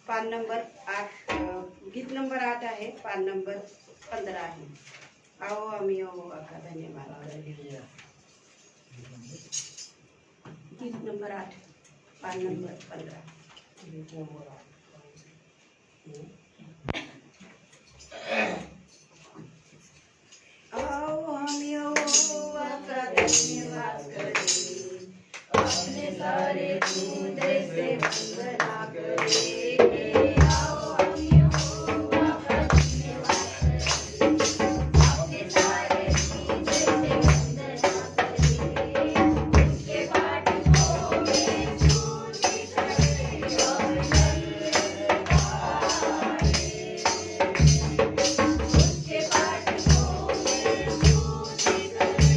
पान नंबर 8 गीत नंबर 8 आहे, पान नंबर 15 आहे. आओ आम्ही हो का धन्यवाद. गीत नंबर 8 पान नंबर 15. आओ आम्ही हो का धन्यवाद करे, अपने सारे दूध से वंदना करे. आओ आम्ही हो का धन्यवाद करे, अपने सारे दूध से वंदना करे. उसके बाटों में सूझी करे और उसके बाटों में सूझी करे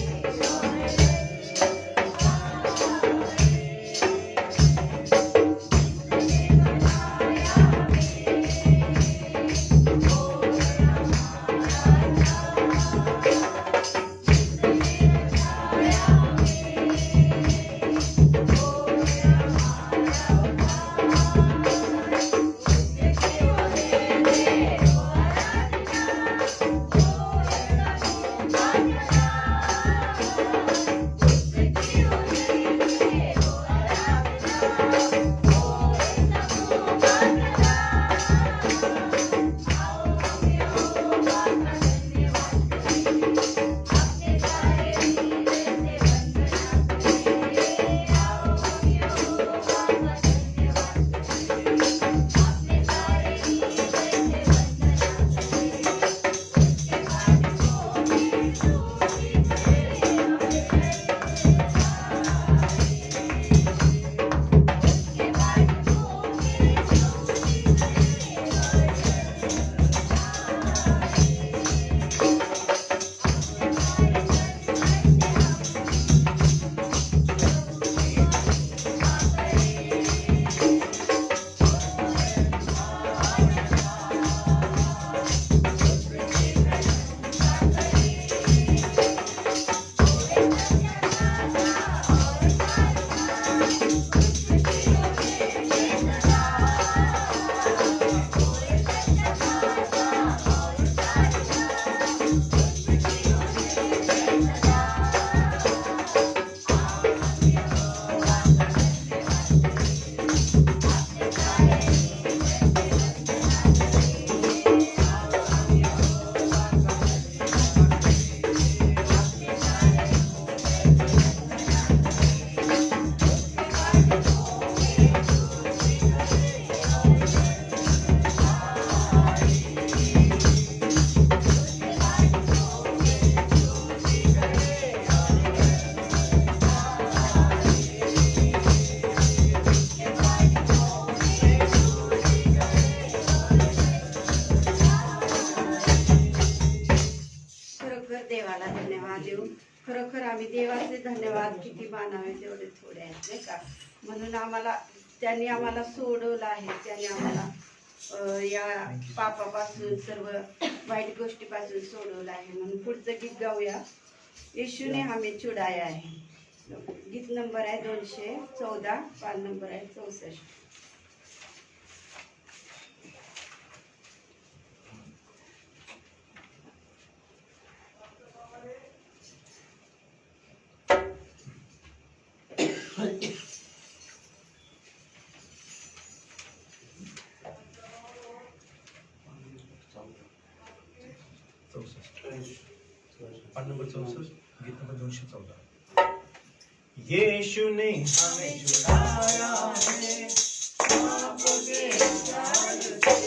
देवाला धन्यवाद देऊ. खरोखर आम्ही देवाचे धन्यवाद किती मानावे तेवढे थोडे आहेत नाही का. म्हणून आम्हाला त्यांनी आम्हाला सोडवलं आहे, त्यांनी आम्हाला या पापापासून सर्व वाईट गोष्टीपासून सोडवलं आहे. म्हणून पुढचं गीत गाऊया. येशूने हमें छुड़ाया आहे. गीत नंबर आहे 214, पान नंबर आहे 64. पान नंबर 64, गीत नंबर 214. यीशु ने हमें छुड़ाया है पाप के जाल से.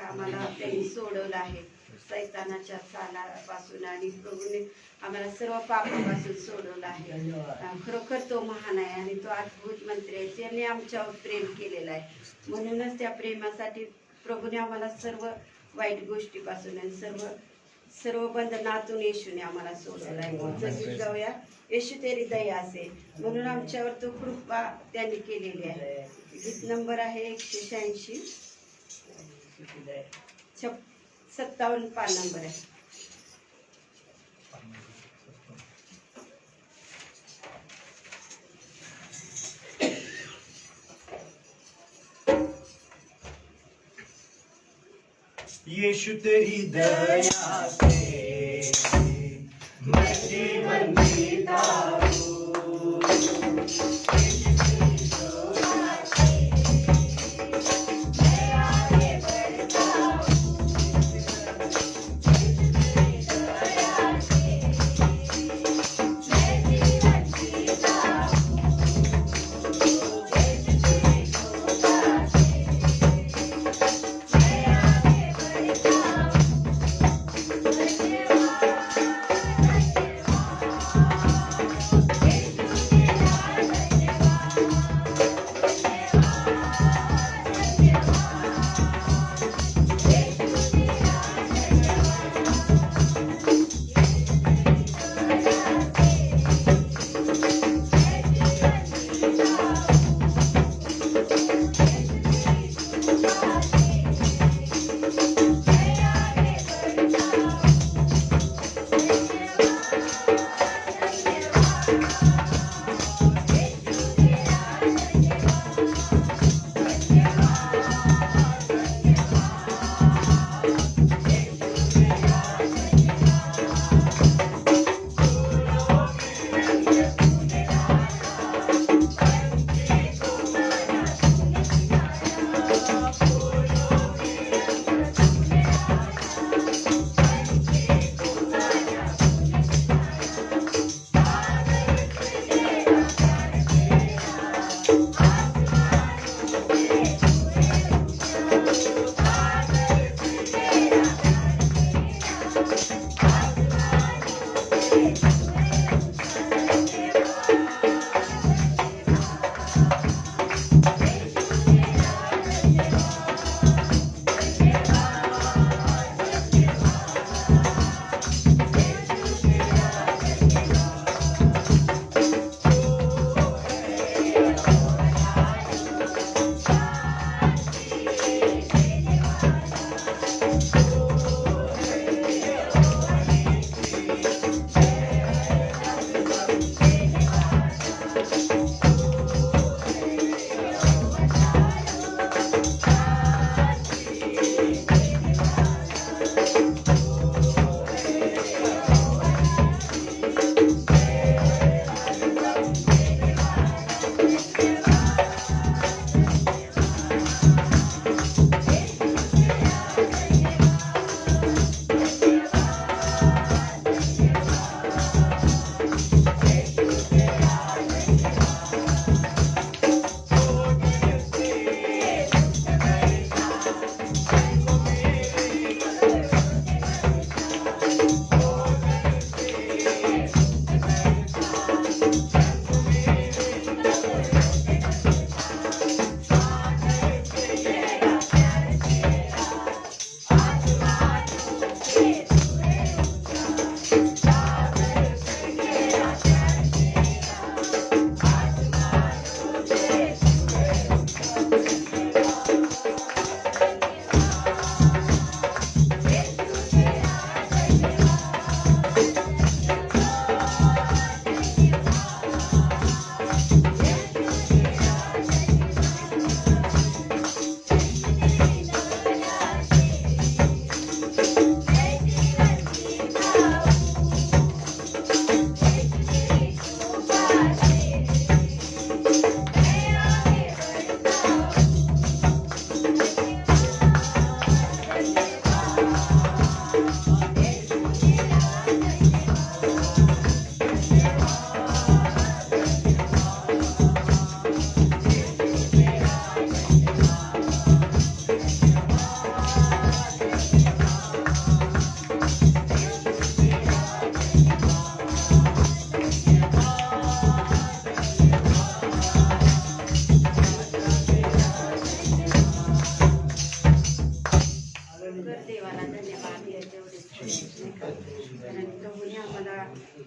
का आम्हाला त्यांनी सोडवलं आहे सैतानाच्या चालापासून आणि प्रभूने आम्हाला सर्व पापापासून सोडवलं आहे. खरोखर तो महान आहे आणि तो अद्भुत मंत्री आहे. त्याने आमच्यावर प्रेम केलेलं आहे. म्हणूनच त्या प्रेमासाठी प्रभूने आम्हाला सर्व वाईट गोष्टीपासून आणि सर्व बंधनातून येशूने आम्हाला सोडवलं आहे. जशी जाऊया येशू तेरी दया असेल म्हणून आमच्यावर तो कृपा त्यांनी केलेली आहे. गीत नंबर आहे 186 57 पान नंबर आहे. यीशु तेरी दया से मैं जीवन जीता हूँ।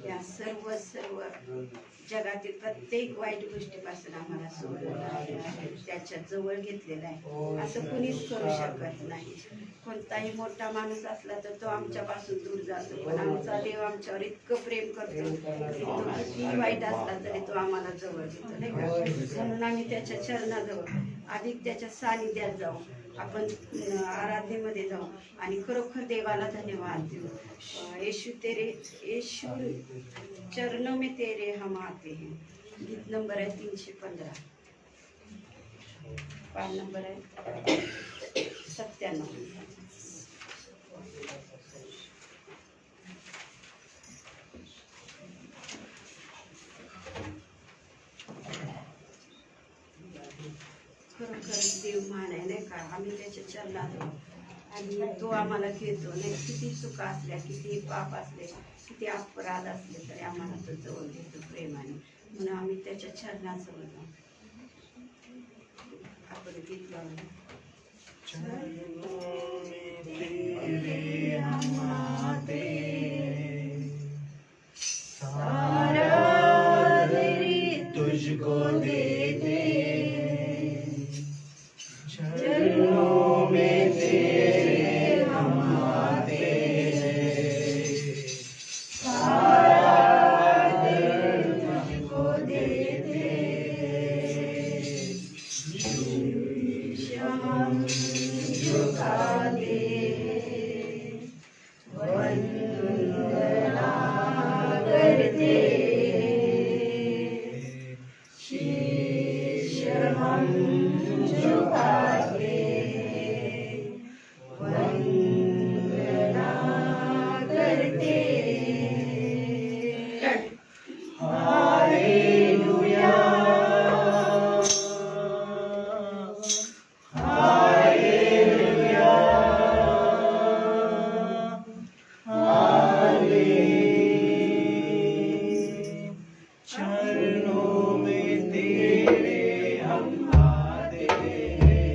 या सर्व जगातील प्रत्येक वाईट गोष्टीपासून आम्हाला सोडवलं आहे, त्याच्या जवळ घेतलेला आहे. असं कुणीच करू शकत नाही. कोणताही मोठा माणूस असला तर तो आमच्यापासून दूर जातो, पण आमचा देव आमच्यावर इतकं प्रेम करतो की तो किती वाईट असला तरी तो आम्हाला जवळ घेतो, नाही का. म्हणून आम्ही त्याच्या चरणाजवळ अधिक त्याच्या सानिध्यात जाऊ, आपण आराधनेमध्ये जाऊ आणि खरोखर देवाला धन्यवाद देऊ. यीशु चरणों में तेरे हम आते हैं. गीत नंबर आहे 315, पान नंबर आहे 97. खरोखर देव मान आहे, नाही का. आम्ही त्याच्या चरणात जाऊ आणि तो आम्हाला घेतो, नाही. किती चुका असल्या, किती पाप असले, किती अपराध असले तरी आम्हाला तो जवळ घेतो प्रेमाने. म्हणून आम्ही त्याच्या चरणाजवळ जाऊ. आपण गीत लावलं. सारा दिल तुझको दे दे, चरणों में तेरे हम आते हैं. सारा दिल तुझको दे दे, हम झुका दे, वंदना करते, शीश हम झुका दे, वंदना करते. Hallelujah, hallelujah, hallelujah. चरणों में तेरे हम आते हैं.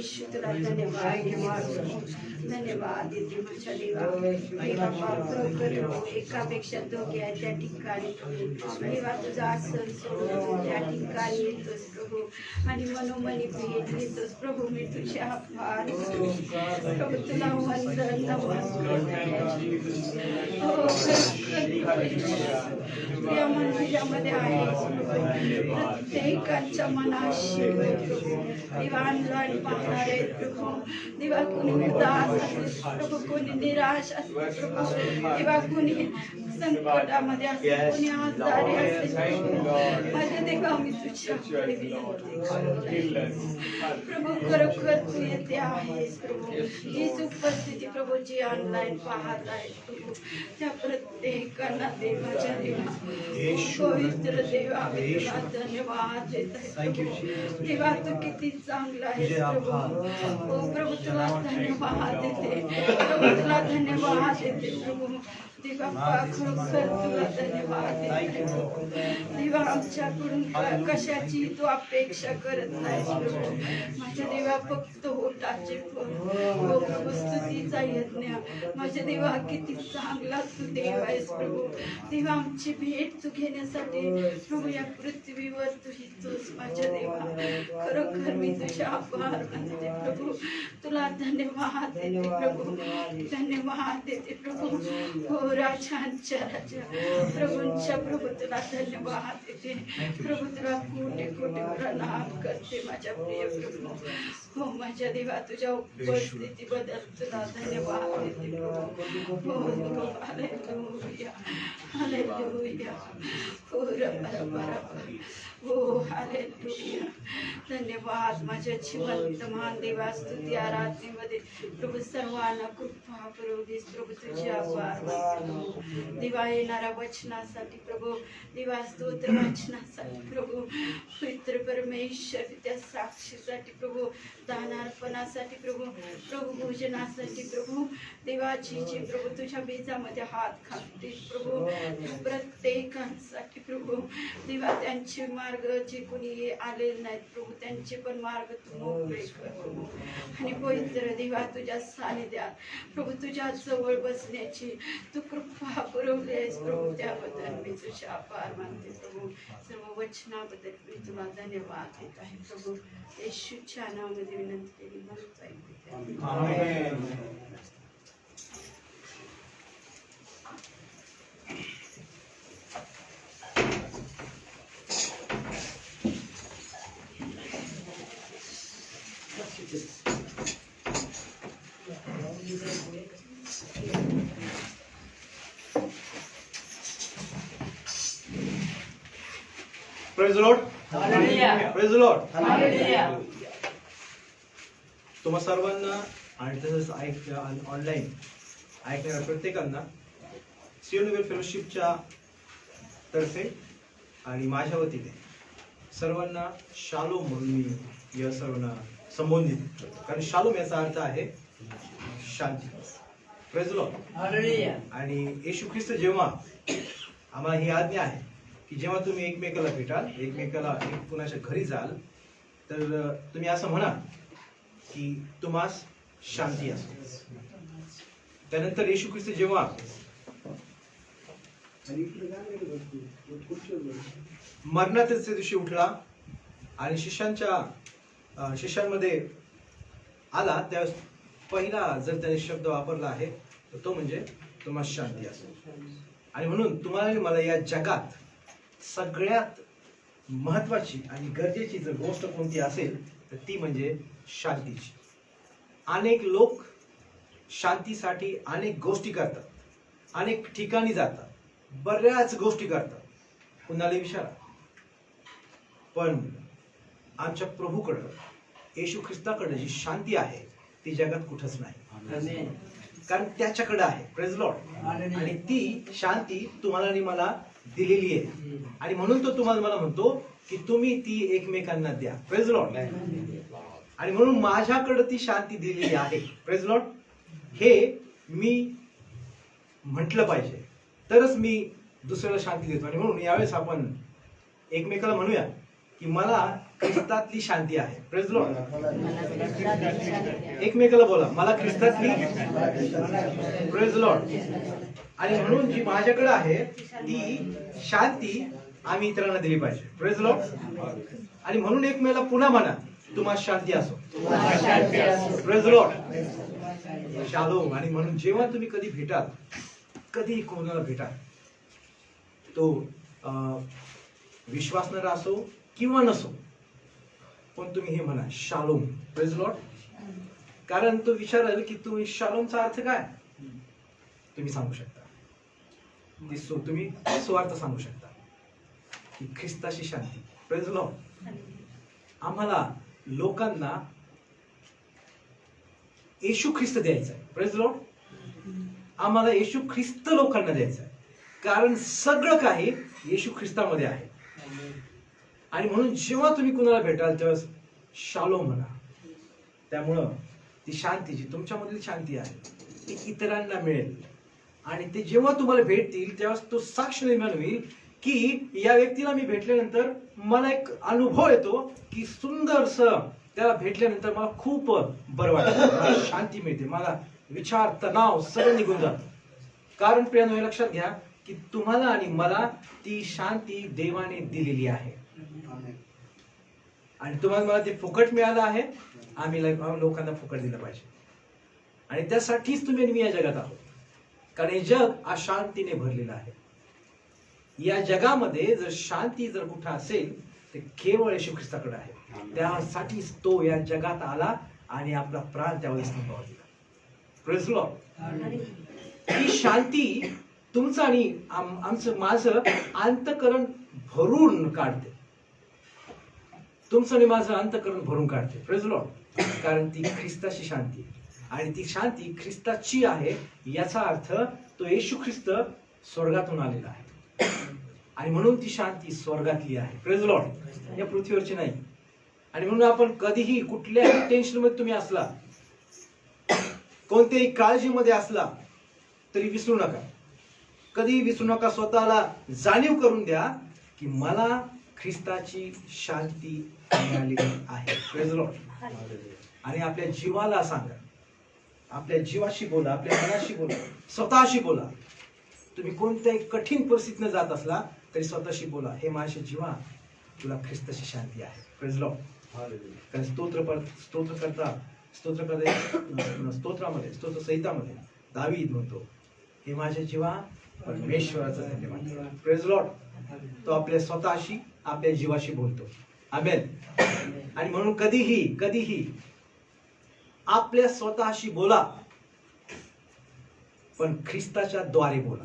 येशू तुला धन्यवाद धन्यवाद देते माझ्या देवा. देवा खरोखर एकापेक्षा दोघे आहेत त्या ठिकाणी देवा तुझा आसन सोडून त्या ठिकाणी येतोस प्रभू आणि मनोमनी भेट घेतोस प्रभू. मी तुझे आभार प्रभू तुला वंदन नमस्कार तुझ्या मंदिरामध्ये आहेस प्रत्येकाच्या मनाशी प्रभू. देवा ऑनलाईन पाहणारे प्रभू देवा कोणी उदास असेल प्रभू, कोणी निराश असेल प्रभू, देवा कोणी संकटामध्ये असेल, कोणी आजारी असेल प्रभू. माझ्या देवा मी तुझ्याकडे विनंती करते प्रभू. खरोखर तू येते आहेस प्रभू. हीच उपस्थिती प्रभू जी ऑनलाईन पाहत आहे प्रभू त्या प्रत्येकांना देवाच्या देवा पवित्र देवा मी तुला धन्यवाद देत आहे प्रभू. देवा तू किती चांगला आहेस प्रभू. ओ प्रभू तुला धन्यवाद देते प्रभू, तुला धन्यवाद देते प्रभू. देवा खरोखर तुला धन्यवाद देते देवा. आमच्याकडून कशाची तू अपेक्षा करत नाहीस प्रभू. माझ्या देवा फक्त होटाचे फळ प्रभू स्तुतीचा यज्ञ. माझ्या देवा किती चांगला तू देव आहेस प्रभू. देवा आमची भेट तू घेण्यासाठी प्रभू या पृथ्वीवर तू येतोस माझ्या देवा. खरोखर मी तुझे आभार मानते प्रभू. तुला धन्यवाद देते प्रभू, धन्यवाद देते प्रभू. हो राजांच्या राजा प्रभूंच्या प्रभू तुला धन्यवाद देते प्रभू. तुला कोटी कोटी प्रणाम करते माझ्या प्रिय प्रभू. हो माझ्या देवा तुझ्या उपस्थितीबद्दल तुला धन्यवाद देते प्रभू. हो हालेलुया हालेलुया. हो हो हालेलुया. धन्यवाद माझ्या जिवंत महान देवा. स्तुती आराधनेमध्ये प्रभू सर्वांना कृपा करू देस प्रभू. तुझे आभार मानते देवा. येणाऱ्या वचनासाठी प्रभू देवा, स्तोत्र वचनासाठी प्रभू, पवित्र परमेश्वर त्या साक्षीसाठी प्रभू, दानार्पणासाठी प्रभू, प्रभू भोजनासाठी प्रभू देवाची जी प्रभू तुझ्या बीजामध्ये हात घालते प्रभू. प्रत्येकांसाठी प्रभू देवा त्यांचे मार्ग जे कोणी आलेले नाहीत प्रभू त्यांचे पण मार्ग तू मोकळे कर प्रभू. आणि पवित्र देवा तुझ्या सानिध्यात प्रभू तुझ्या जवळ बसण्याची तू कृपा पुरवली आहेस प्रभू. त्याबद्दल मी तुझे आभार मानते प्रभू. सर्व वचनाबद्दल मी तुला धन्यवाद देत आहे प्रभू. येशूच्या नावामध्ये विनंती केली म्हणून आमेन. Praise the Lord. Hallelujah. Praise the Lord. Hallelujah. तुम्हा सर्वांना आणि तसंच ऑनलाईन ऐकणाऱ्या प्रत्येकांना सियोन वेल फेलोशिपच्या तर्फे आणि माझ्या वतीने सर्वांना शालोम म्हणून मी या सर्वांना संबोधित करतो. कारण शालोम याचा अर्थ आहे शांती. Praise the lord. Hallelujah. आणि येशू ख्रिस्त जेव्हा आम्हाला ही आज्ञा आहे की जेव्हा तुम्ही एकमेकाला भेटाल, एकमेकाला कुणाच्या घरी जाल, तर तुम्ही असं म्हणा की तुम्हास शांती असो. त्यानंतर येशू ख्रिस्त जेव्हा मरणाच्या दिवशी उठला आणि शिष्यांमध्ये आला, त्यावेळेस पहिला जर त्याने शब्द वापरला आहे तर तो म्हणजे तुम्हाला शांती असो. आणि म्हणून तुम्हाला आणि मला या जगात सगळ्यात महत्वाची आणि गरजेची जर गोष्ट कोणती असेल तर ती म्हणजे शांतीची. अनेक लोक शांतीसाठी अनेक गोष्टी करतात, अनेक ठिकाणी जातात, बऱ्याच गोष्टी करतात, कुणाला विचारा. पण आमच्या प्रभूकडं, येशू ख्रिस्ताकडे जी शांती आहे ती जगात कुठंच नाही, कारण त्याच्याकडे आहे. Praise Lord. आणि ती शांती तुम्हाला आणि मला दिलेली आहे. आणि म्हणून तो तुम्हाला मला म्हणतो की तुम्ही ती एकमेकांना द्या. Praise Lord. आणि म्हणून माझ्याकडे ती शांती दिलेली आहे. Praise Lord. हे मी म्हटलं पाहिजे तरच मी दुसऱ्याला शांती देतो. आणि म्हणून यावेळेस आपण एकमेकाला म्हणूया की मला ख्रिस्तातली शांती आहे. Praise Lord. एकमेकाला बोला, मला ख्रिस्तातली. Praise Lord. आणि म्हणून जी माझ्याकडे आहे ती शांती आम्ही इतरांना दिली पाहिजे. Praise Lord. आणि म्हणून एकमेकाला पुन्हा म्हणा, तुम्हाला शांती असो. Praise Lord. शालोम. आणि म्हणून जेव्हा तुम्ही कधी भेटाल, कधी कोणाला भेटाल, तो विश्वासणारा असो किंवा नसो, पण तुम्ही हे म्हणा, शालोम. Praise Lord. कारण तो विचारेल की तुम्ही शालोमचा अर्थ काय, तुम्ही सांगू शकता. तुम्ही स्वार्थ सांगू शकता की ख्रिस्ताची शांती. Praise Lord. आम्हाला लोकांना येशू ख्रिस्त द्यायचा आहे. Praise Lord. आम्हाला येशू ख्रिस्त लोकांना द्यायचा आहे, कारण सगळं काही येशू ख्रिस्तामध्ये आहे. आणि म्हणून जेव्हा तुम्ही कुणाला भेटाल तेव्हा शालोम म्हणा. त्यामुळं ती शांती, जी तुमच्यामधील शांती आहे, ती इतरांना मिळेल. आणि ते जेव्हा तुम्हाला भेटतील तेव्हा तो साक्ष निर्माण होईल की या व्यक्तीला मी भेटल्यानंतर मला एक अनुभव येतो की सुंदरस त्याला भेटल्यानंतर मला खूप बरं वाटतं, मला शांती मिळते, मला विचार, तणाव सगळं निघून जातं. कारण प्रियानो, हे लक्षात घ्या की तुम्हाला आणि मला ती शांती देवाने दिलेली आहे. आणि तुम्हाला मला ते फुकट मिळालं आहे. आम्ही लोकांना फुकट दिलं पाहिजे. आणि त्यासाठीच तुम्ही आणि मी या जगात आहोत, कारण हे जग अशांतीने भरलेलं आहे. या जगामध्ये जर शांती जर कुठं असेल ते केवळ येशू ख्रिस्ताकडे आहे. त्यासाठीच तो या जगात आला आणि आपला प्राण त्यावेळेस संपवा दिला. Praise Lord. ही शांती तुमचं आणि आमचं, माझं अंतःकरण भरून काढते. तुमचं आणि माझं अंतःकरण भरून काढते. Praise Lord. कारण ती ख्रिस्ताची शांती, आणि ती शांती ख्रिस्ताची आहे. याचा अर्थ तो येशू ख्रिस्त स्वर्गातून आलेला आहे, आणि म्हणून ती शांती स्वर्गातली आहे. Praise Lord. या पृथ्वीवरची नाही. आणि म्हणून आपण कधीही कुठल्याही टेन्शन मध्ये तुम्ही असला, कोणत्याही काळजीमध्ये असला, तरी विसरू नका, कधी विसरू नका. स्वतःला जाणीव करून द्या की मला ख्रिस्ताची शांती मिळालेली आहे. Praise Lord. आणि आपल्या जीवाला सांगा, आपल्या जीवाशी बोला, आपल्या मनाशी बोला, स्वतःशी बोला. तुम्ही कोणत्याही कठीण परिस्थितीने जात असला तरी स्वतःशी बोला, हे माझ्या जीवा, तुला ख्रिस्ताची शांती आहे. Praise Lord. कारण स्तोत्रामध्ये, स्तोत्र संहितामध्ये दावीद म्हणतो, हे माझ्या जीवा परमेश्वराचा धन्यवाद. Praise Lord. तो आपल्या स्वतःशी, आपल्या जीवाशी बोलतो. आमेन. आणि म्हणून कधीही आपल्या स्वतःशी बोला, पण ख्रिस्ताच्या द्वारे बोला.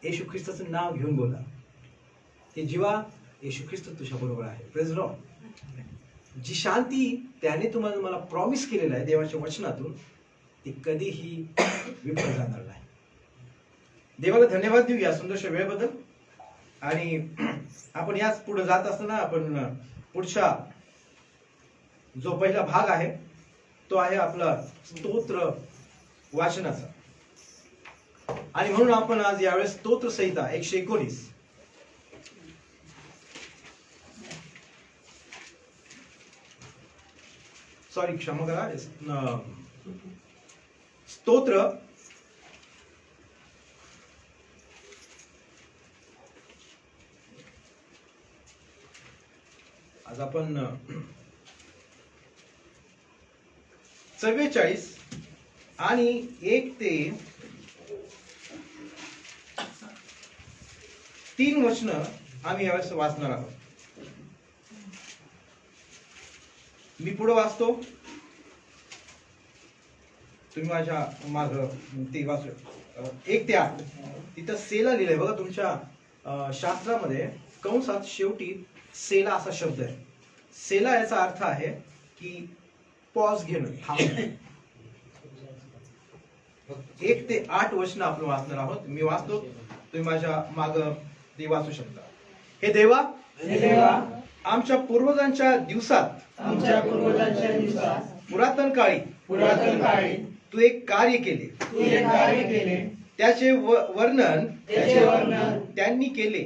येशू ख्रिस्ताचं नाव घेऊन बोला. हे जीवा, येशू ख्रिस्त तुझ्या बरोबर आहे. Praise Lord. जी शांती त्याने तुम्हाला मला प्रॉमिस केलेलं आहे देवाच्या वचनातून, ती कधीही विफल जाणार नाही. देवाला धन्यवाद देऊ या सुंदरशा वेळेबद्दल. आणि आपण याच पुढे जात असताना आपण पुढच्या जो पहिला भाग आहे तो आहे आपला स्तोत्र वाचनाचा. आणि म्हणून आपण आज यावेळेस स्तोत्र संहिता 119, सॉरी क्षमा करा, स्तोत्र आज आपण 44 आणि 1 ते 3 वचन आम्ही यावेळेस वाचणार आहोत. मी पुढे वाचतो, तुम्ही माझ्या माग ते वाचू. 1 ते 8 तिथं सेला लिहिलंय बघा. तुमच्या शास्त्रामध्ये कंसात शेवटी सेला असा शब्द आहे. सेला याचा अर्थ आहे की पॉज घेणं, थांबणं. 1 ते 8 वचन आपण वाचणार आहोत. मी वाचतो, तुम्ही माझ्या माग ते वाचू शकता. हे देवा, आमच्या पूर्वजांच्या दिवसात पुरातन काळी तू एक कार्य केले. त्याचे वर्णन त्यांनी केले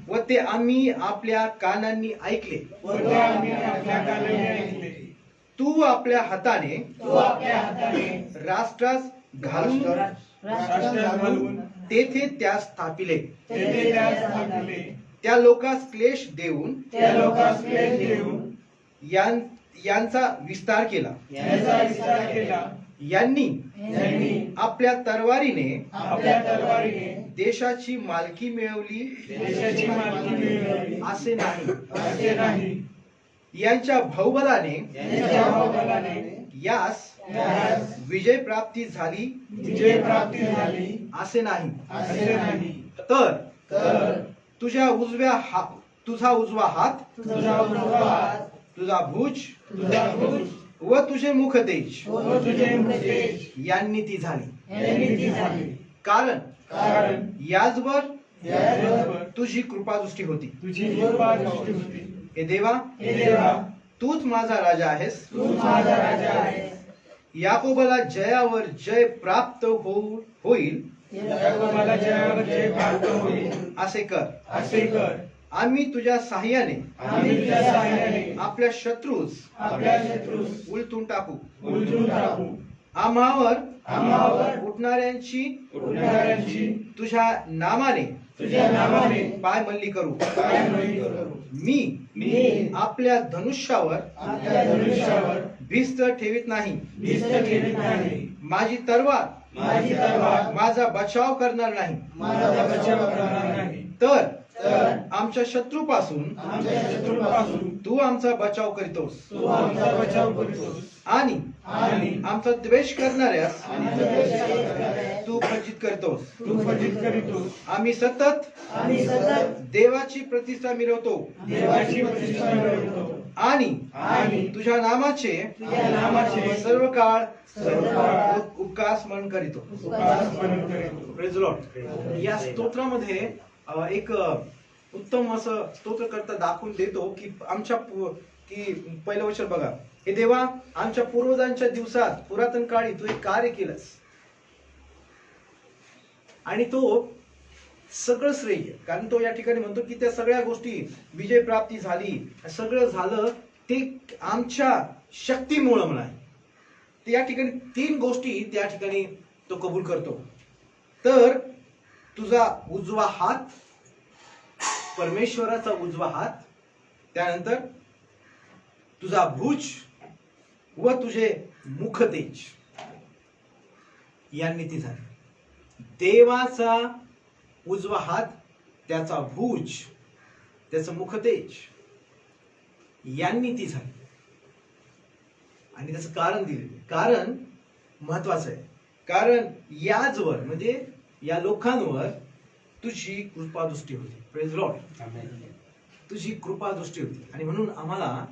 व ते आम्ही आपल्या कानांनी ऐकले. तू आपल्या हाताने राष्ट्रास घालून तेथे त्यास स्थापिले. त्या लोकास क्लेश देऊन यांचा विस्तार केला. यांनी आपल्या तलवारीने देशाची मालकी मिळवली असे नाही. यांच्या भाऊबलाने यास विजय प्राप्ती झाली असे नाही. तर तुझा उजवा हात तुझा भुज व तुझे मुख तेज यांनी ती झाली. कारण याचवर तुझी कृपादृष्टी होती. हे देवा, तूच माझा राजा आहेस. याकोबाला जयावर जय प्राप्त होईल असे कर. आम्ही तुझ्या साह्याने आपल्या शत्रूस उलटून टाकू. आम्हावर उठणाऱ्यांची तुझ्या नामाने पायमल्ली करू. मी आपल्या धनुष्यावर भिस्त ठेवीत नाही. माझी तलवार माझा बचाव करणार नाही. तर आमच्या शत्रूपासून तू आमचा बचाव करीतोस आणि आमचा द्वेष करणाऱ्यास तू खचित करतोस. आम्ही सतत देवाची प्रतिष्ठा मिळवतो आणि तुझ्या नामाचे सर्व काळ उपकार स्मरण करीतो. Praise Lord. या स्तोत्रामध्ये एक उत्तम असं स्तोत्रकर्ता दाखवून देतो की पहिलं वचन बघा. हे देवा, आमच्या पूर्वजांच्या दिवसात पुरातन काळी तू एक कार्य केलंस आणि तो सगळं श्रेय, कारण तो या ठिकाणी म्हणतो की त्या सगळ्या गोष्टी विजय प्राप्ती झाली, सगळं झालं ते आमच्या शक्तीमुळे नाही. ते या ठिकाणी 3 गोष्टी त्या ठिकाणी तो कबूल करतो. तर तुझा उजवा हात, परमेश्वराचा उजवा हात, त्यानंतर तुझा भुज व तुझे मुख तेज यांनी ती झाली. देवाचा उजवा हात, त्याचा भुज, त्याचं मुख तेज यांनी ती झाली. आणि त्याचं कारण दिले. कारण महत्वाचं आहे. कारण याचवर म्हणजे या लोकांवर तुझी कृपादृष्टी होती. Praise Lord. तुझी कृपादृष्टी होती आणि म्हणून आम्हाला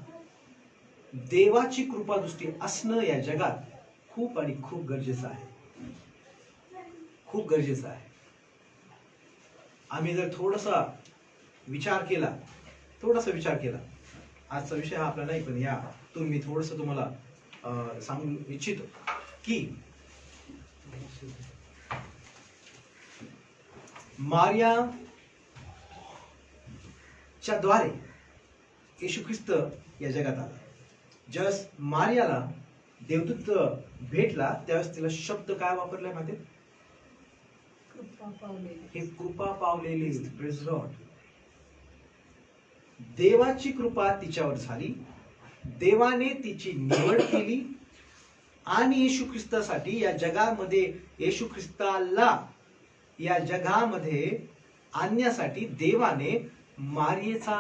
देवाची कृपादृष्टी असणं या जगात खूप आणि खूप गरजेचं आहे. खूप गरजेचं आहे. आम्ही जर थोडासा विचार केला, आजचा विषय हा आपला नाही, पण या मी थोडंसं तुम्हाला सांगू इच्छितो की मारियाच्या द्वारे येशू ख्रिस्त या जगात आला. जस मारियाला देवदूत भेटला त्यावेळेस तिला शब्द काय वापरलाय माहिती? हे कृपा पावलेली. Praise Lord. देवाची कृपा तिच्यावर झाली. देवाने तिची निवड केली आणि येशू ख्रिस्तासाठी या जगामध्ये, येशू ख्रिस्ताला या जगामध्ये आणण्यासाठी देवाने मरियेचा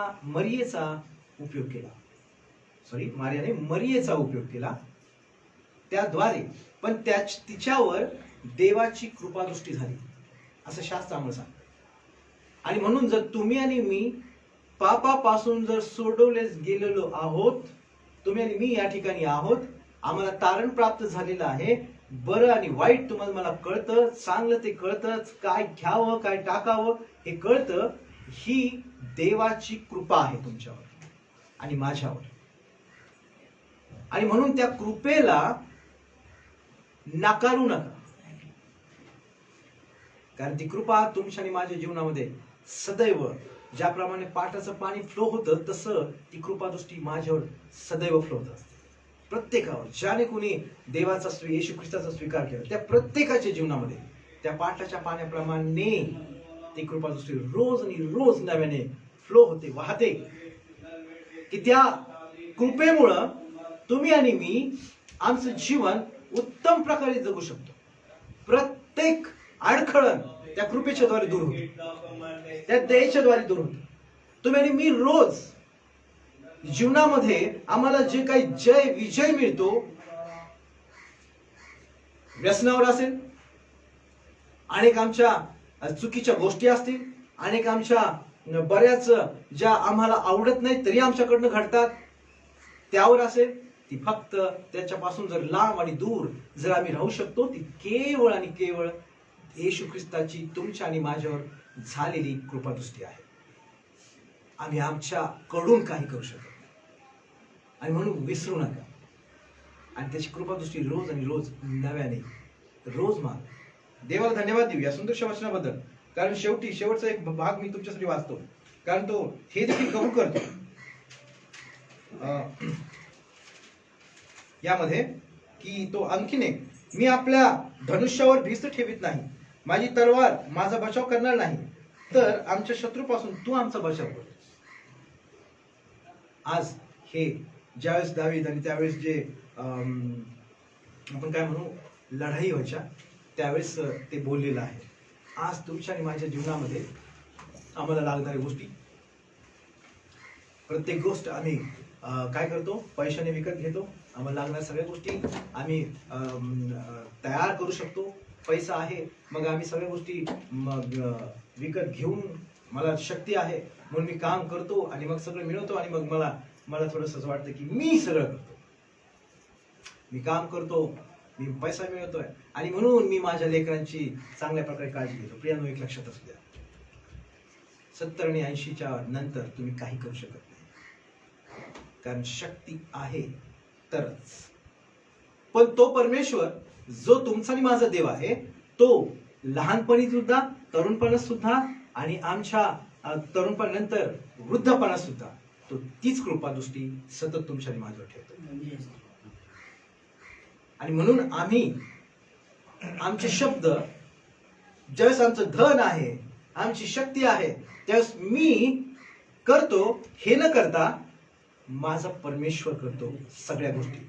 उपयोग केला. मारियाने मरियेचा उपयोग केला त्याद्वारे, पण तिच्यावर देवाची कृपादृष्टी झाली असं शास्त्र आम्हाला सांगतं. आणि म्हणून जर तुम्ही आणि मी पापापासून जर सोडवले गेलेलो आहोत, तुम्ही आणि मी या ठिकाणी आहोत, आम्हाला तारण प्राप्त झालेलं आहे. बरं आणि वाईट तुम्हाला मला कळतं, चांगलं ते कळतंच, काय घ्यावं काय टाकावं हे कळतं. ही देवाची कृपा आहे तुमच्यावर आणि माझ्यावर. आणि म्हणून त्या कृपेला नाकारू नका. कारण ती कृपा तुमच्या आणि माझ्या जीवनामध्ये सदैव, ज्याप्रमाणे पाटाचं पाणी फ्लो होतं तसं ती कृपादृष्टी माझ्यावर सदैव फ्लो होत असते. प्रत्येकावर ज्याने कोणी देवाचा येशू ख्रिस्ताचा स्वीकार केला त्या प्रत्येकाच्या जीवनामध्ये त्या पाटाच्या पाण्याप्रमाणे ती कृपादृष्टी रोज आणि रोज नव्याने फ्लो होते, वाहते. की त्या कृपेमुळं तुम्ही आणि मी आमचं जीवन उत्तम प्रकारे जगू शकतो. प्रत्येक अडखळण त्या कृपेच्या द्वारे दूर होते, त्या दयेच्या द्वारे दूर होते. तुम्ही आणि मी रोज जीवनामध्ये आम्हाला जे काही विजय मिळतो, व्यसनावर असेल, अनेक आमच्या चुकीच्या गोष्टी असतील, अनेक आमच्या बऱ्याच ज्या आम्हाला आवडत नाही तरी आमच्याकडनं घडतात, त्यावर असेल, ती फक्त त्याच्यापासून जर लांब आणि दूर जर आम्ही राहू शकतो, ती केवळ आणि केवळ येशू ख्रिस्ताची तुमच्या आणि माझ्यावर झालेली कृपादृष्टी आहे. आम्ही आमच्याकडून काही करू शकत नाही. आणि म्हणून विसरू नका आणि त्याची कृपादृष्टी रोज आणि रोज नव्याने रोज माग. देवाला धन्यवाद देऊ या सुंदरशा वचनाबद्दल. कारण शेवटचा एक भाग मी तुमच्यासाठी वाचतो, कारण तो हे देखील कबूल करतो यामध्ये की तो आणखीन एक, मी आपल्या धनुष्यावर भिस्त ठेवीत नाही, माझी तलवार माझा बचाव करणार नाही, तर आमच्या शत्रूपासून तू आमचा बचाव कर. आज हे ज्यावेळेस दावीद आणि त्यावेळेस जे आपण काय म्हणू लढाई व्हायच्या त्यावेळेस ते बोललेलं आहे. आज तुमच्या आणि माझ्या जीवनामध्ये आम्हाला लागणाऱ्या गोष्टी, प्रत्येक गोष्ट आम्ही काय करतो, पैशाने विकत घेतो. आम्हाला लागणाऱ्या सगळ्या गोष्टी आम्ही तयार करू शकतो. पैसा आहे मग आम्ही सगळ्या गोष्टी मग विकत घेऊन, मला शक्ती आहे म्हणून मी काम करतो आणि मग सगळं मिळवतो आणि मग मला थोडंसं असं वाटतं की मी सगळं करतो, मी काम करतो, मी पैसा मिळवतोय आणि म्हणून मी माझ्या लेकरांची चांगल्या प्रकारे काळजी घेतो. प्रियांनो, एक लक्षात असू द्या, 70 आणि 80च्या नंतर तुम्ही काही करू शकत नाही, कारण शक्ती आहे तरच. पण तो परमेश्वर जो तुमचा आणि माझा देव आहे, तो लहानपणी सुद्धा, तरुणपणात सुद्धा आणि आमच्या तरुणपणानंतर वृद्धपणात सुद्धा तो तीच कृपादृष्टी सतत तुमच्या आणि माझ्यावर ठेवतो. आणि म्हणून आम्ही आमचे शब्द, ज्यावेळेस आमचं धन आहे, आमची शक्ती आहे, त्यावेळेस मी करतो हे न करता माझा परमेश्वर करतो सगळ्या गोष्टी.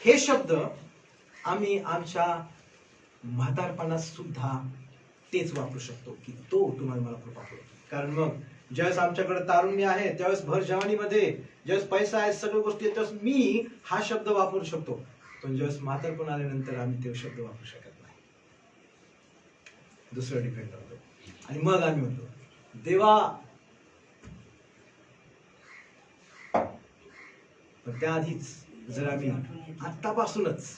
हे शब्द आम्ही आमच्या म्हातारपणात सुद्धा तेच वापरू शकतो की तो तुम्हाला मला कृपा करतो. कारण मग ज्यावेळेस आमच्याकडे तारुण्य आहे, त्यावेळेस भर जवानीमध्ये ज्यावेळेस पैसा आहे, सगळ्या गोष्टी आहेत, त्यावेळेस मी हा शब्द वापरू शकतो. पण ज्यावेळेस म्हातारपण आल्यानंतर आम्ही ते शब्द वापरू शकत नाही, दुसरं डिपेंड करतो. आणि मग आम्ही म्हणतो देवा, पण त्याआधीच जर आम्ही आतापासूनच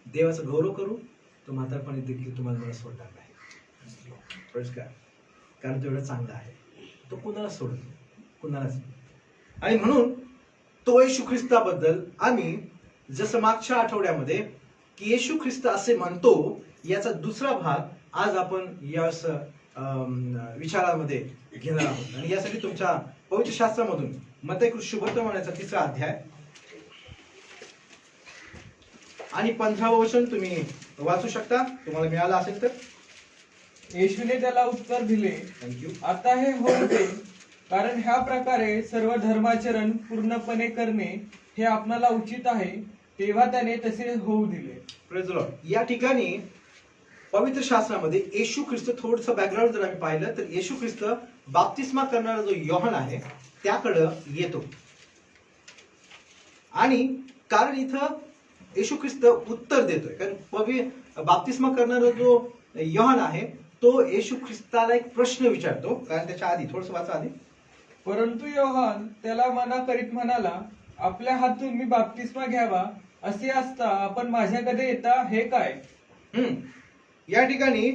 देवाचा गौरव करू, तो म्हातारपणी देखील तुम्हाला मला सोडणार नाही. कारण तो एवढा चांगला आहे, तो कुणाला सोडत कुणालाच. आणि म्हणून तो येशू ख्रिस्ताबद्दल आम्ही जसं मागच्या आठवड्यामध्ये की येशू ख्रिस्त असे म्हणतो, याचा दुसरा भाग आज आपण या विचारामध्ये घेणार आहोत. आणि यासाठी तुमच्या पवित्र शास्त्रामधून मत्तई शुभवर्तमानाचा 3रा अध्याय आणि 15वं वचन तुम्ही वाचू शकता, तुम्हाला मिळालं असेल तर. येशूने त्याला उत्तर दिले, थँक्यू. आता हे होऊ दे, कारण ह्या प्रकारे सर्व धर्माचरण पूर्णपणे करणे हे आपणाला उचित आहे. तेव्हा त्याने तसे होऊ दिले. Praise the Lord. या ठिकाणी पवित्र शास्त्रामध्ये येशू ख्रिस्त, थोडंसं बॅकग्राऊंड जर आम्ही पाहिलं तर येशू ख्रिस्त बाप्तिस्मा करणारा जो योहान आहे त्याकडं येतो. आणि कारण इथं येशू ख्रिस्त उत्तर देतोय, कारण बाप्तिस्मा करणारा जो योहान आहे तो येशू ख्रिस्ताला एक प्रश्न विचारतो. कारण त्याच्या आधी थोडंसं वाचा आधी. परंतु योहान त्याला मना करीत म्हणाला, आपल्या हातून मी बाप्तिस्मा घ्यावा, असे असता आपण माझ्याकडे येता हे काय? या ठिकाणी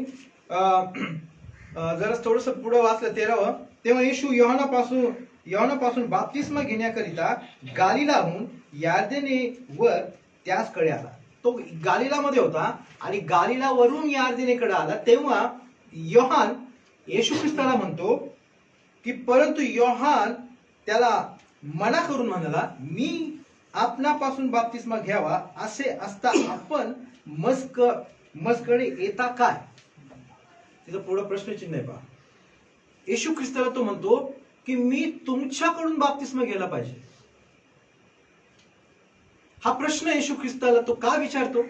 जरा थोडस पुढे वाचलं 13वं, तेव्हा येशू योहानापासून बाप्तिस्मा घेण्याकरिता गालिलाहून यार्देने वर त्याचकडे आला. तो गालिलामध्ये होता आणि गालिलावरून यार्देनेकडे आला. तेव्हा योहान येशू ख्रिस्ताला म्हणतो की परंतु योहान त्याला मना करून म्हणाला, मी आपणापासून बाप्तिस्मा घ्यावा असे असता आपण मजकडे येता काय? तिथं पुढं प्रश्नचिन्ह आहे पहा. येशू ख्रिस्ताला तो म्हणतो की मी तुमच्याकडून बाप्तिस्मा घ्यायला पाहिजे. हा प्रश्न येशू ख्रिस्ताला तो का विचारतो?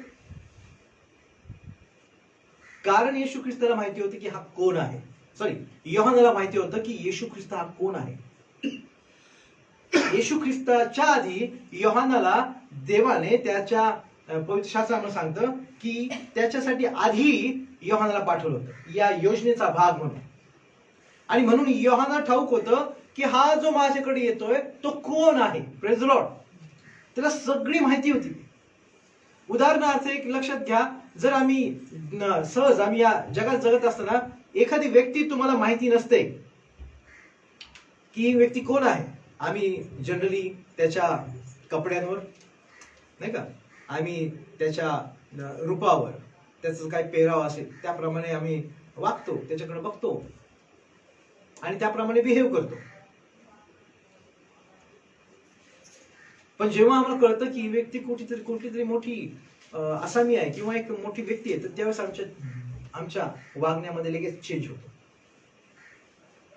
कारण येशू ख्रिस्ताला माहिती होतं की हा कोण आहे. योहानाला माहिती होतं की येशू ख्रिस्त हा कोण आहे. येशू ख्रिस्ताच्या आधी योहानाला देवाने त्याच्या पवित्र शास्त्रामध्ये सांगतं की त्याच्यासाठी आधी योहानाला पाठवलं होतं या योजनेचा भाग म्हणून. आणि म्हणून योहाना ठाऊक होतं की हा जो माझ्याकडे येतोय तो कोण आहे. Praise the Lord. त्याला सगळी माहिती होती. उदाहरणार्थ एक लक्षात घ्या, जर आम्ही या जगात जगत असताना एखादी व्यक्ती तुम्हाला माहिती नसते की ही व्यक्ती कोण आहे, आम्ही जनरली त्याच्या कपड्यांवर नाही का, आम्ही त्याच्या रूपावर, त्याचं काय पेहराव असेल त्याप्रमाणे आम्ही वागतो, त्याच्याकडे बघतो आणि त्याप्रमाणे बिहेव करतो. पण जेव्हा आम्हाला कळतं की ही व्यक्ती कुठली तरी मोठी आसामी आहे किंवा एक मोठी व्यक्ती आहे, तर त्यावेळेस आमच्या वागण्यामध्ये लगेच चेंज होतो.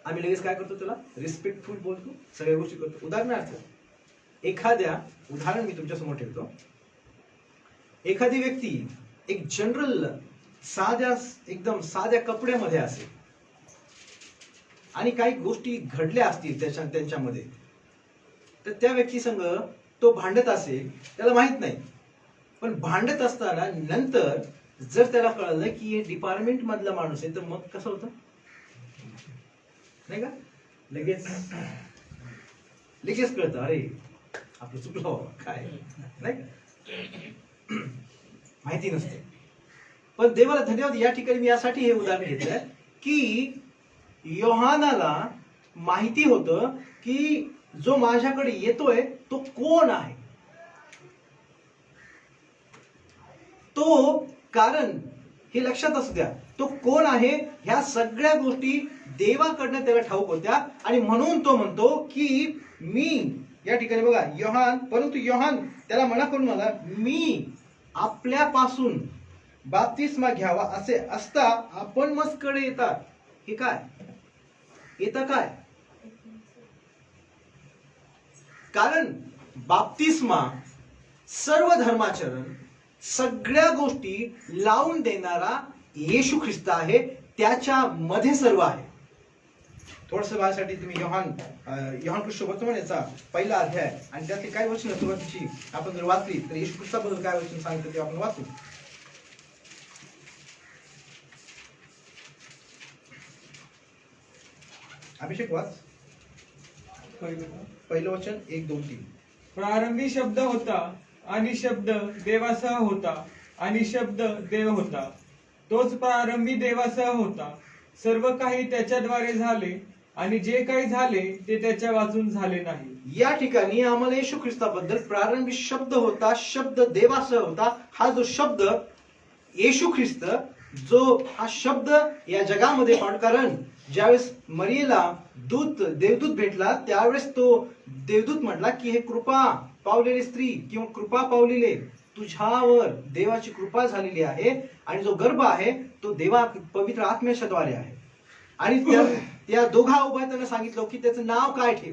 आम्ही लगेच काय करतो, त्याला रिस्पेक्टफुल बोलतो, सगळ्या गोष्टी करतो. उदाहरणार्थ उदाहरण मी तुमच्या समोर ठेवतो. एखादी व्यक्ती एक जनरल एकदम साध्या कपड्यामध्ये असेल आणि काही गोष्टी घडल्या असतील त्यांच्यामध्ये, तर त्या व्यक्ती संग तो भांडत असेल, त्याला माहित नाही. पण भांडत असताना नंतर जर त्याला कळलं की हे डिपार्टमेंट मधला माणूस आहे, तर मग कसं होतं नाही का, लगेच कळतं, अरे आपलं चुकलं बाबा काय नाही का, माहिती नसते. पण देवाला धन्यवाद, या ठिकाणी मी यासाठी हे उदाहरण घेतलंय की योहानाला माहिती होतं की जो माझ्याकडे येतोय तो कोण आहे. तो कारण हे लक्षात असू द्या, तो कोण आहे ह्या सगळ्या गोष्टी देवाकडनं त्याला ठाऊक होत्या. आणि म्हणून तो म्हणतो की मी, या ठिकाणी बघा, परंतु योहान त्याला मना करून मला, मी आपल्यापासून बाप्तिस्मा घ्यावा असे असता आपण मजकडे येता. हे काय येता काय? कारण बाप्तिस्मा सर्व धर्माचरण, सगळ्या गोष्टी लावून देणारा येशू ख्रिस्त आहे. त्याच्यामध्ये सर्व आहे. थोडस माझ्यासाठी तुम्ही योहान कृष्ण वर्तमान याचा पहिला अध्याय आणि त्यातली काही वचन सुरुवातीची आपण जर वाचली तर येशू ख्रिस्ताबद्दल काय वचन सांगितलं ते आपण वाचू. अभिषेक वाच. पहिलं वचन 1, 2, 3. प्रारंभी शब्द होता आणि शब्द देवासह होता आणि शब्द देव होता. तोच प्रारंभी देवासह होता. सर्व काही त्याच्याद्वारे झाले आणि जे काही झाले ते त्याच्या वाचून झाले नाही. या ठिकाणी आम्हाला येशू ख्रिस्ताबद्दल प्रारंभी शब्द होता, शब्द देवासह होता. हा जो शब्द येशू ख्रिस्त, जो हा शब्द या जगामध्ये कारण ज्यावेळेस मरियेला देवदूत भेटला त्यावेळेस तो देवदूत म्हटला की हे कृपा पावलेली स्त्री किंवा कृपा पावलेले, तुझ्यावर देवाची कृपा झालेली आहे आणि जो गर्भ आहे तो देवा पवित्र आत्म्याच्याद्वारे आहे. आणि त्या दोघा उभयतांना सांगितलं की त्याचं नाव काय ठेव.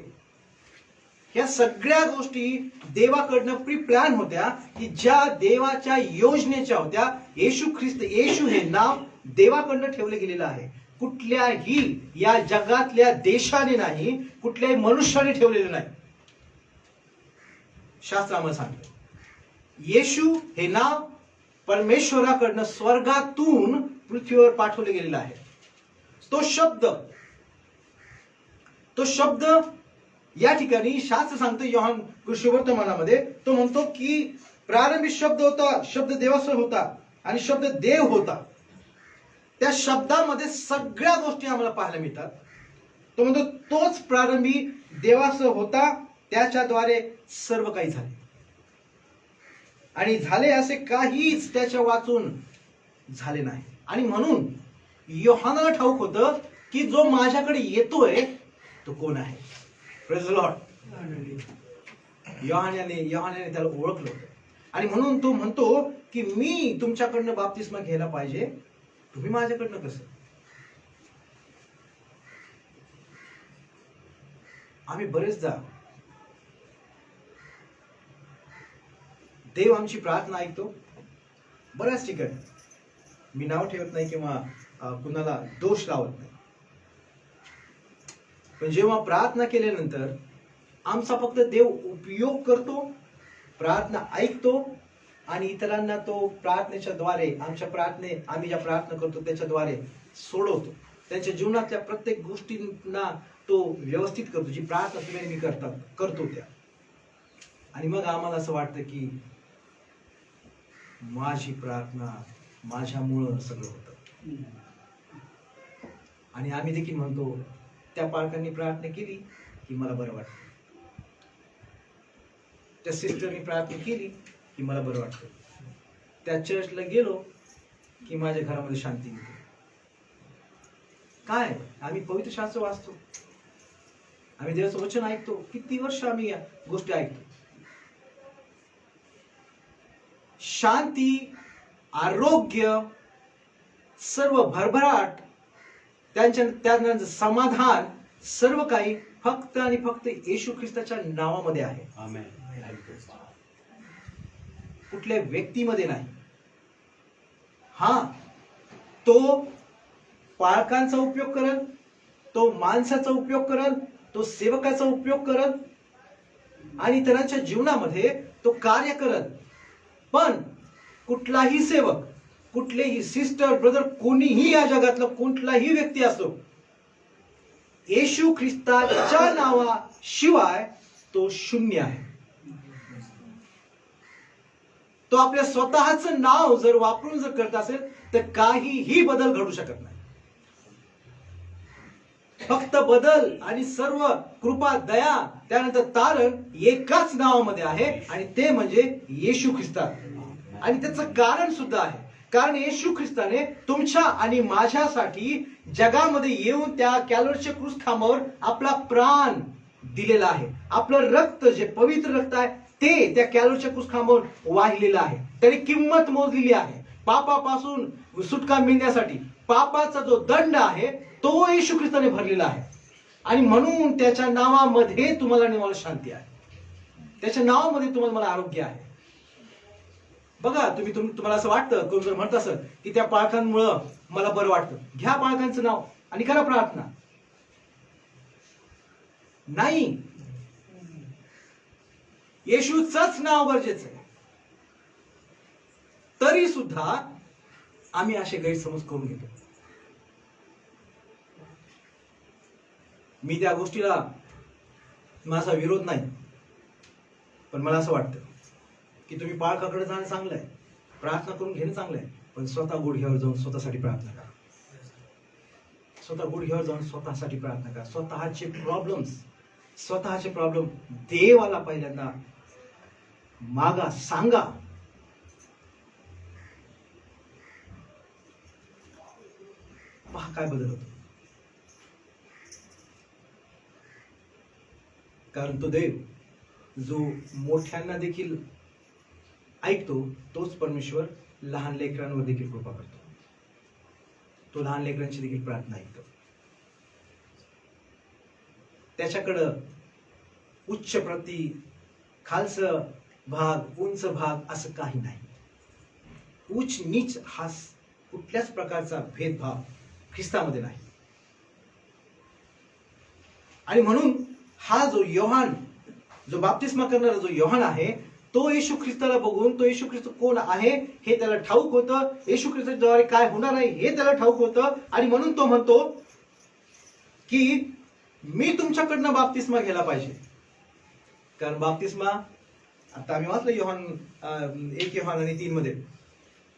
ह्या सगळ्या गोष्टी देवाकडनं प्री प्लॅन होत्या की ज्या देवाच्या योजनेच्या होत्या. येशू ख्रिस्त, येशू हे नाव देवाकडनं ठेवलं गेलेलं आहे. कुठल्याही या जगातल्या देशाने नाही, कुठल्याही मनुष्याने ठेवलेलं नाही. शास्त्रामध्ये सांगतं येशू हे नाव परमेश्वराकडनं स्वर्गातून पृथ्वीवर पाठवले गेलेलं आहे. तो शब्द या ठिकाणी शास्त्र सांगतं योहान सुवर्तमानामध्ये, तो म्हणतो की प्रारंभी शब्द होता, शब्द देवासह होता आणि शब्द देव होता. त्या शब्दामध्ये सगळ्या गोष्टी आम्हाला पाहायला मिळतात. तो म्हणतो तोच प्रारंभी देवासह होता, त्याच्याद्वारे सर्व काही झाले आणि झाले असे काहीच त्याच्या वाचून झाले नाही. आणि म्हणून योहानाला ठाऊक होतं की जो माझ्याकडे येतोय तो कोण आहे. Praise the Lord. योहानाने त्याला ओळखलं होतं आणि म्हणून तो म्हणतो की मी तुमच्याकडनं बाप्तिस्मा घ्यायला पाहिजे, तुम्ही माझ्याकडनं कसं. आम्ही बरेचदा देव आमची प्रार्थना ऐकतो बऱ्याच ठिकाणी. मी नाव ठेवत नाही किंवा कुणाला दोष लावत नाही, पण जेव्हा प्रार्थना केल्यानंतर आमचा फक्त देव उपयोग करतो, प्रार्थना ऐकतो आणि इतरांना तो प्रार्थनेच्या द्वारे आम्ही ज्या प्रार्थना करतो त्याच्याद्वारे सोडवतो. त्यांच्या जीवनातल्या प्रत्येक गोष्टींना तो व्यवस्थित करतो, जी प्रार्थना तुम्ही मी करतो त्या. आणि मग आम्हाला असं वाटतं की माझी प्रार्थना माझ्यामुळं सगळं होतं. आणि आम्ही देखील म्हणतो त्या पालकांनी प्रार्थना केली की मला बरं वाटतं, त्या सिस्टरनी प्रार्थना केली की मला बरं वाटतं, त्या चर्चला गेलो की माझ्या घरामध्ये शांती मिळते. काय आम्ही पवित्र शास्त्र वाचतो, आम्ही देवाचं वचन ऐकतो, किती वर्ष आम्ही या गोष्टी ऐकतो. शांती, आरोग्य, सर्व भरभराट, त्यानंतर समाधान, सर्व काही फक्त आणि फक्त येशू ख्रिस्ताच्या नावामध्ये आहे. कुठल्या व्यक्तीमध्ये नाही. हा, तो पालकांचा उपयोग करल, तो माणसाचा उपयोग करल, तो सेवकाचा उपयोग करल आणि इतरांच्या जीवनामध्ये तो कार्य करल. पण कुठलाही सेवक, कुठलेही सिस्टर, ब्रदर, कोणीही या जगातला कुठलाही व्यक्ती असो, येशू ख्रिस्ताच्या नावाशिवाय तो शून्य आहे. तो आपल्या स्वतःचं नाव जर वापरून जर करत असेल तर काहीही बदल घडू शकत नाही. फक्त बदल आणि सर्व कृपा, दया, त्यानंतर तारण एकाच नावामध्ये आहे आणि ते म्हणजे येशू ख्रिस्ता. आणि त्याचं कारण सुद्धा आहे, कारण येशू ख्रिस्ताने तुमच्या आणि माझ्यासाठी जगामध्ये येऊन त्या कॅल्वरीच्या क्रूस खांबावर आपला प्राण दिलेला आहे. आपलं रक्त, जे पवित्र रक्त आहे, ते त्या कॅल्वरीच्या क्रूस खांबावर वाहिलेलं आहे. त्याने किंमत मोजलेली आहे पापापासून सुटका मिळण्यासाठी. पापाचा जो दंड आहे तो येशू ख्रिस्ताने भरलेला आहे. आणि म्हणून त्याच्या नावामध्ये तुम्हाला आणि मला शांती आहे, त्याच्या नावामध्ये तुम्हाला मला आरोग्य आहे. बघा, तुम्हाला असं वाटतं, कोण जर म्हणत असं की त्या पालकांमुळं मला बरं वाटतं, घ्या पालकांचं नाव आणि करा प्रार्थना. नाही, येशूचंच नाव गरजेचं आहे. तरी सुद्धा आम्ही असे गैरसमज करून घेतो. मी त्या गोष्टीला माझा विरोध नाही, पण मला असं वाटतं की तुम्ही पालकाकडे जाणं चांगलं आहे, प्रार्थना करून घेणं चांगलं आहे, पण स्वतः गुडघ्यावर जाऊन स्वतःसाठी प्रार्थना करा. स्वतः गुडघ्यावर जाऊन स्वतःसाठी प्रार्थना करा. स्वतःचे प्रॉब्लेम देवाला पहिल्यांदा मागा, सांगा. पहा काय बदल होतो. कारण तो देव जो मोठ्यांना देखील ऐकतो, तोच परमेश्वर लहान लेकरांवर देखील कृपा करतो. तो लहान लेकरांची देखील प्रार्थना ऐकतो. त्याच्याकडं उच्च प्रती, खालचं भाग, उंच भाग असं काही नाही. उच्च नीच हा कुठल्याच प्रकारचा भेदभाव ख्रिस्तामध्ये नाही. आणि म्हणून हा जो योहान, जो बाप्तिस्मा करणारा जो योहान आहे, तो येशू ख्रिस्ताला बघून, तो येशू ख्रिस्त कोण आहे हे त्याला ठाऊक होतं, येशू ख्रिस्ताद्वारे काय होणार आहे हे त्याला ठाऊक होतं. आणि म्हणून तो म्हणतो की मी तुमच्याकडनं बाप्तिस्मा घ्यायला पाहिजे. कारण बाप्तिस्मा, आता आम्ही वाचलं योहान 1 योहान आणि 3 मध्ये,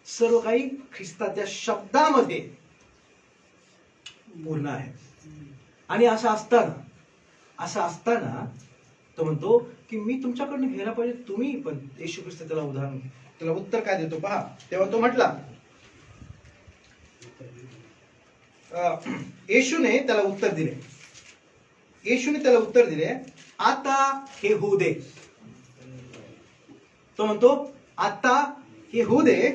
सर्व काही ख्रिस्ताच्या शब्दामध्ये पूर्ण आहे. आणि असं असताना तो म्हणतो की मी तुमच्याकडनं घ्यायला पाहिजे, तुम्ही पण. येशू ख्रिस्त त्याला उत्तर काय देतो पहा. तेव्हा तो म्हटला, येशूने त्याला उत्तर दिले. येशूने त्याला उत्तर दिले, आता हे होऊ दे. तो म्हणतो आता हे होऊ दे,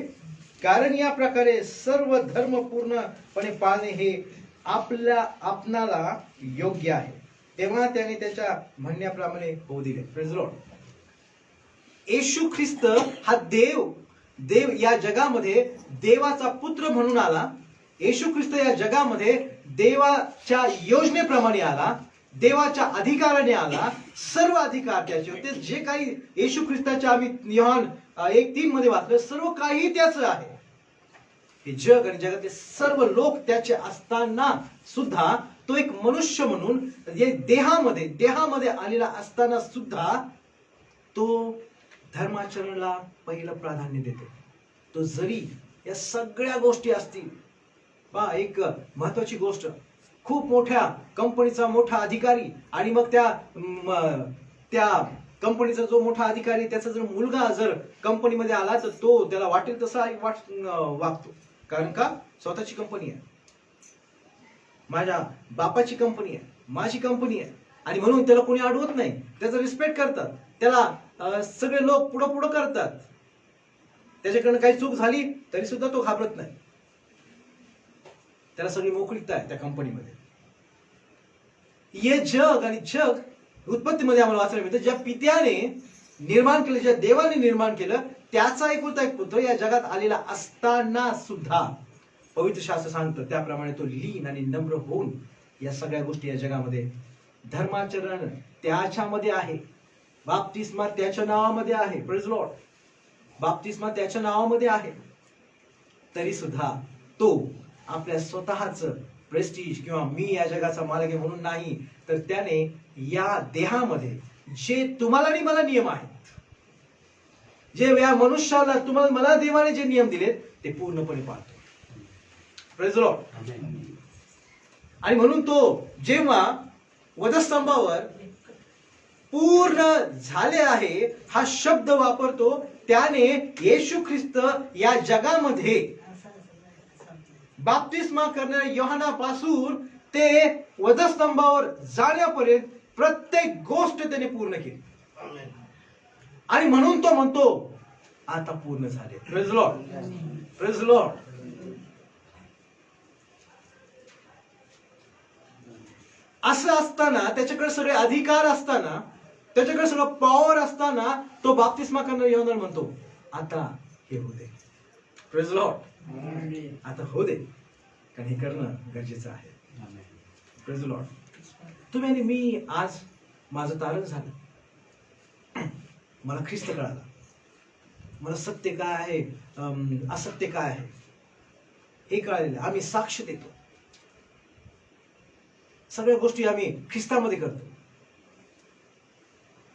कारण या प्रकारे सर्व धर्म पूर्णपणे पाळणे हे आपणाला योग्य आहे. तेव्हा त्याने त्याच्या म्हणण्याप्रमाणे होऊ दिले. Praise the lord. Yeshu Khrist हा देव या जगामध्ये देवाचा पुत्र म्हणून आला. येशू ख्रिस्त या जगामध्ये देवाच्या योजनेप्रमाणे आला, देवाच्या अधिकाराने आला. सर्व अधिकार त्याचे होते. जे काही येशू ख्रिस्ताच्या आम्ही योहान 1:3 मध्ये वाचलं, सर्व काही त्याच आहे. हे जग आणि जगातले सर्व लोक त्याचे असताना सुद्धा तो एक मनुष्य म्हणून देहामध्ये आलेला असताना सुद्धा तो धर्माचरणाला पहिलं प्राधान्य देतो. तो जरी या सगळ्या गोष्टी असतील, एक महत्वाची गोष्ट, खूप मोठ्या कंपनीचा मोठा अधिकारी आणि मग त्या कंपनीचा जो मोठा अधिकारी त्याचा जर मुलगा जर कंपनीमध्ये आला तर तो त्याला वाटेल तसा वागतो. कारण का स्वतःची कंपनी आहे, माझ्या बापाची कंपनी आहे, माझी कंपनी आहे, आणि म्हणून त्याला कोणी अडवत नाही. त्याचा रिस्पेक्ट करतात, त्याला सगळे लोक पुढं करतात. त्याच्याकडनं काही चूक झाली तरी सुद्धा तो घाबरत नाही. त्याला सगळी मोकळीकता आहे त्या कंपनीमध्ये. हे जग आणि जग उत्पत्तीमध्ये आम्हाला वाचायला मिळतं, ज्या पित्याने निर्माण केलं, ज्या देवाने निर्माण केलं, त्याचा एकुलता एक पुत्र या जगात आलेला असताना सुद्धा पवित्र शास्त्र सांगतं त्याप्रमाणे तो लीन आणि नम्र होऊन या सगळ्या गोष्टी या जगामध्ये, धर्माचरण त्याच्यामध्ये आहे, बाप्तिस्मा त्याच्या नावामध्ये आहे. Praise Lord. बाप्तिस्मा त्याच्या नावामध्ये आहे, तरी सुद्धा तो आपल्या स्वतःच प्रेस्टीज किंवा मी या जगाचा मालक आहे म्हणून नाही, तर त्याने या देहामध्ये जे तुम्हाला आणि मला नियम आहेत, जे या मनुष्याला तुम्हाला मला देवाने जे नियम दिलेत ते पूर्णपणे पाळतो. Praise Lord. आणि म्हणून तो जेव्हा वधस्तंभावर पूर्ण झाले आहे हा शब्द वापरतो, त्याने येशू ख्रिस्त या जगामध्ये बाप्तिस्मा करणाऱ्या योहानापासून ते वधस्तंभावर जाण्यापर्यंत प्रत्येक गोष्ट त्याने पूर्ण केली. आणि म्हणून तो म्हणतो आता पूर्ण झाले. Praise Lord. Praise Lord. असं असताना, त्याच्याकडे सगळे अधिकार असताना, त्याच्याकडे सगळं पॉवर असताना तो बाप्तिस्मा करणारा योहान म्हणतो आता हे होऊ दे. Praise Lord. आता होऊ दे, कारण हे करणं गरजेचं आहे. Praise Lord. तुम्ही आणि मी आज माझं तारण झालं, मला ख्रिस्त कळाला, मला सत्य काय आहे असत्य काय आहे हे कळालेलं. आम्ही साक्ष देतो, सगळ्या गोष्टी आम्ही ख्रिस्तामध्ये करतो.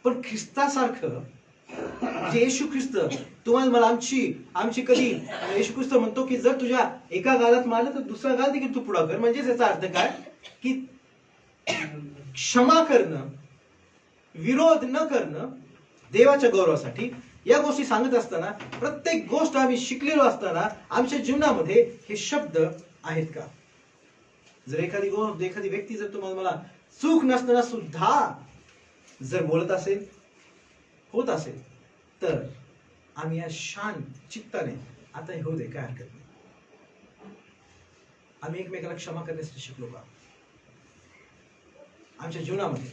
पण ख्रिस्तासारखं म्हणजे येशू ख्रिस्त, तुम्हाला मला आमची कधी येशू ख्रिस्त म्हणतो की जर तुझ्या एका गालात मारलं तर दुसरा गाल देखील तू पुढा कर. म्हणजे याचा अर्थ काय की क्षमा करणं, विरोध न करणं देवाच्या गौरवासाठी. या गोष्टी सांगत असताना, प्रत्येक गोष्ट आम्ही शिकलेलो असताना आमच्या जीवनामध्ये हे शब्द आहेत का? जर एखादी व्यक्ती जर तुम्हाला मला चूक नसताना सुद्धा जर बोलत असेल, होत असेल, तर आम्ही या शांत चित्ताने आता हे होऊ दे, काय हरकत नाही. आम्ही एकमेकाला क्षमा करण्यासाठी शिकलो का? आमच्या जीवनामध्ये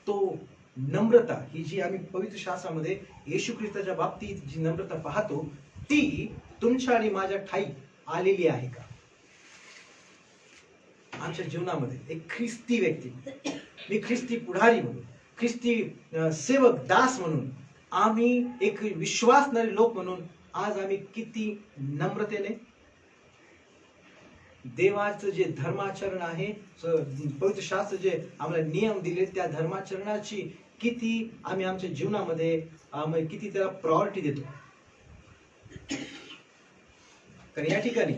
तो नम्रता ही जी आम्ही पवित्र शास्त्रामध्ये येशू ख्रिस्ताच्या बाबतीत जी नम्रता पाहतो, ती तुमच्या आणि माझ्या ठाई आलेली आहे का? आमच्या जीवनामध्ये एक ख्रिस्ती व्यक्ती, मी ख्रिस्ती पुढारी म्हणून, ख्रिस्ती सेवक दास म्हणून, आम्ही एक विश्वासणारे लोक म्हणून आज आम्ही किती नम्रतेने देवाचं जे धर्माचरण आहे, पवित्र शास्त्र जे आम्हाला नियम दिले, त्या धर्माचरणाची किती आम्ही आमच्या जीवनामध्ये किती त्याला प्रायोरिटी देतो. कारण या ठिकाणी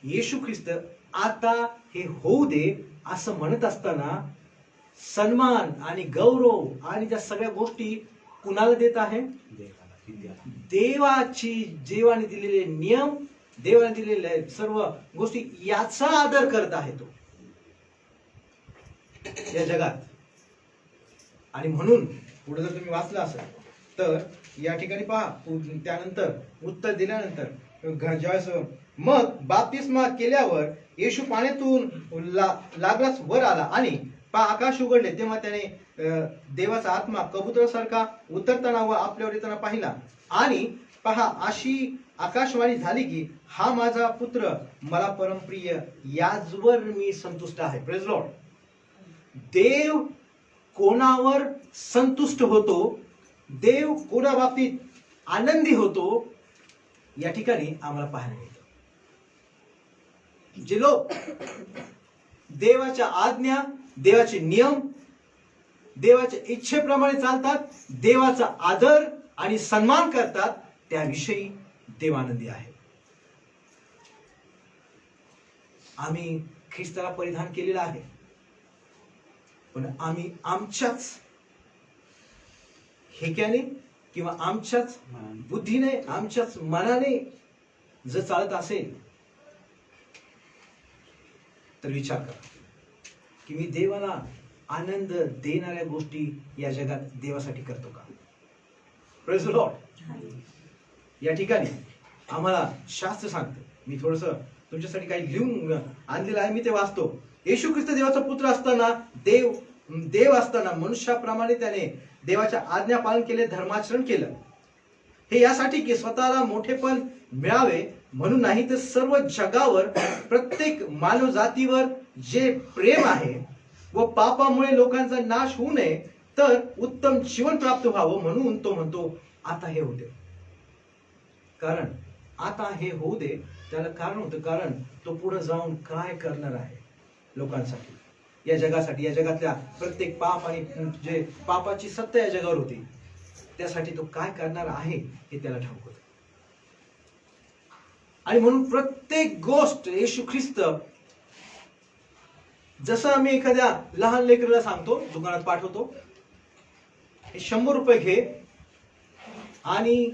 येशू ख्रिस्त आता हे होऊ दे असं म्हणत असताना सन्मान आणि गौरव आणि त्या सगळ्या गोष्टी कुणाला देत आहे? देवाने दिलेले नियम देवाने दिलेल्या सर्व गोष्टी याचा आदर करत आहे तो या जगात. आणि म्हणून पुढे जर तुम्ही वाचलं असेल तर या ठिकाणी पहा, त्यानंतर उत्तर दिल्यानंतर ज्यावेळेस मग बाप्तिस्मा केल्यावर येशू पाण्यातून लागलाच वर आला आणि पहा आकाश उघडले, तेव्हा त्याने देवाचा आत्मा कबुतरासारखा उतरताना व आपल्यावर येताना पाहिला. आणि पहा अशी आकाशवाणी झाली की हा माझा पुत्र मला परमप्रिय, याचवर मी संतुष्ट आहे. Praise Lord. देव कोणावर संतुष्ट होतो, देव कोणा बाबतीत आनंदी होतो, या ठिकाणी आम्हाला पाहायला मिळतं. जे लोक देवाच्या आज्ञा, देवाचे नियम, देवाच्या इच्छेप्रमाणे चालतात, देवाचा आदर आणि सन्मान करतात, त्याविषयी देव आनंदी आहे. आम्ही ख्रिस्ताला परिधान केलेला आहे, पण आम्ही आमच्याच हेक्याने किंवा आमच्याच बुद्धीने, आमच्याच मनाने जर चालत असेल तर विचार करा की मी देवाला आनंद देणाऱ्या गोष्टी या जगात देवासाठी करतो का? Praise the Lord. या ठिकाणी आम्हाला शास्त्र सांगतं, मी थोडस तुमच्यासाठी काही लिहून आणलेलं आहे, मी ते वाचतो. येशू ख्रिस्त देवाचा पुत्र असताना, देव असताना मनुष्याप्रमाणे त्याने देवाच्या आज्ञा पालन केले, धर्माचरण केलं. हे यासाठी की स्वतःला मोठेपण मिळावे म्हणून नाही, तर सर्व जगावर प्रत्येक मानव जातीवर जे प्रेम आहे व पापामुळे लोकांचा नाश होऊ नये तर उत्तम जीवन प्राप्त व्हावं म्हणून तो म्हणतो आता हे होऊ दे. कारण आता हे होऊ दे त्याला कारण होतं, कारण तो पुढे जाऊन काय करणार आहे लोकांसाठी, या जगासाठी, या जगातल्या प्रत्येक पाप आणि जे पापाची सत्ता या जगावर होती त्यासाठी तो काय करणार आहे हे त्याला ठाऊक होतं. आणि म्हणून प्रत्येक गोष्ट येशू ख्रिस्त, जसं आम्ही एखाद्या लहान लेकराला सांगतो, दुकानात पाठवतो, हे 100 रुपये घे आणि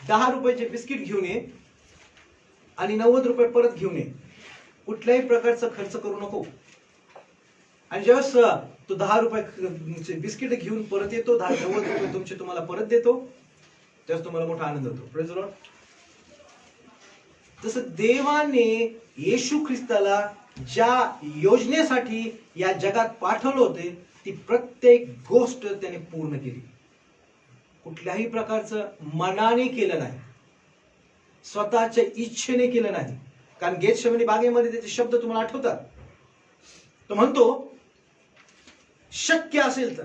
10 रुपयाचे बिस्किट घेऊन ये आणि 90 रुपये परत घेऊन ये, कुठल्याही प्रकारचा खर्च करू नको. आणि ज्यावेळेस तो 10 रुपये बिस्किट घेऊन परत येतो, 90 रुपये तुमचे तुम्हाला परत देतो, त्यावेळेस तुम्हाला मोठा आनंद होतो. Praise the Lord. तसं देवाने येशू ख्रिस्ताला ज्या योजनेसाठी या जगात पाठवलं होते ती प्रत्येक गोष्ट त्याने पूर्ण केली. कुठल्याही प्रकारचं मनाने केलं नाही, स्वतःच्या इच्छेने केलं नाही. कारण गेतशेमनी बागेमध्ये त्याचे शब्द तुम्हाला आठवतात. तो म्हणतो शक्य असेल तर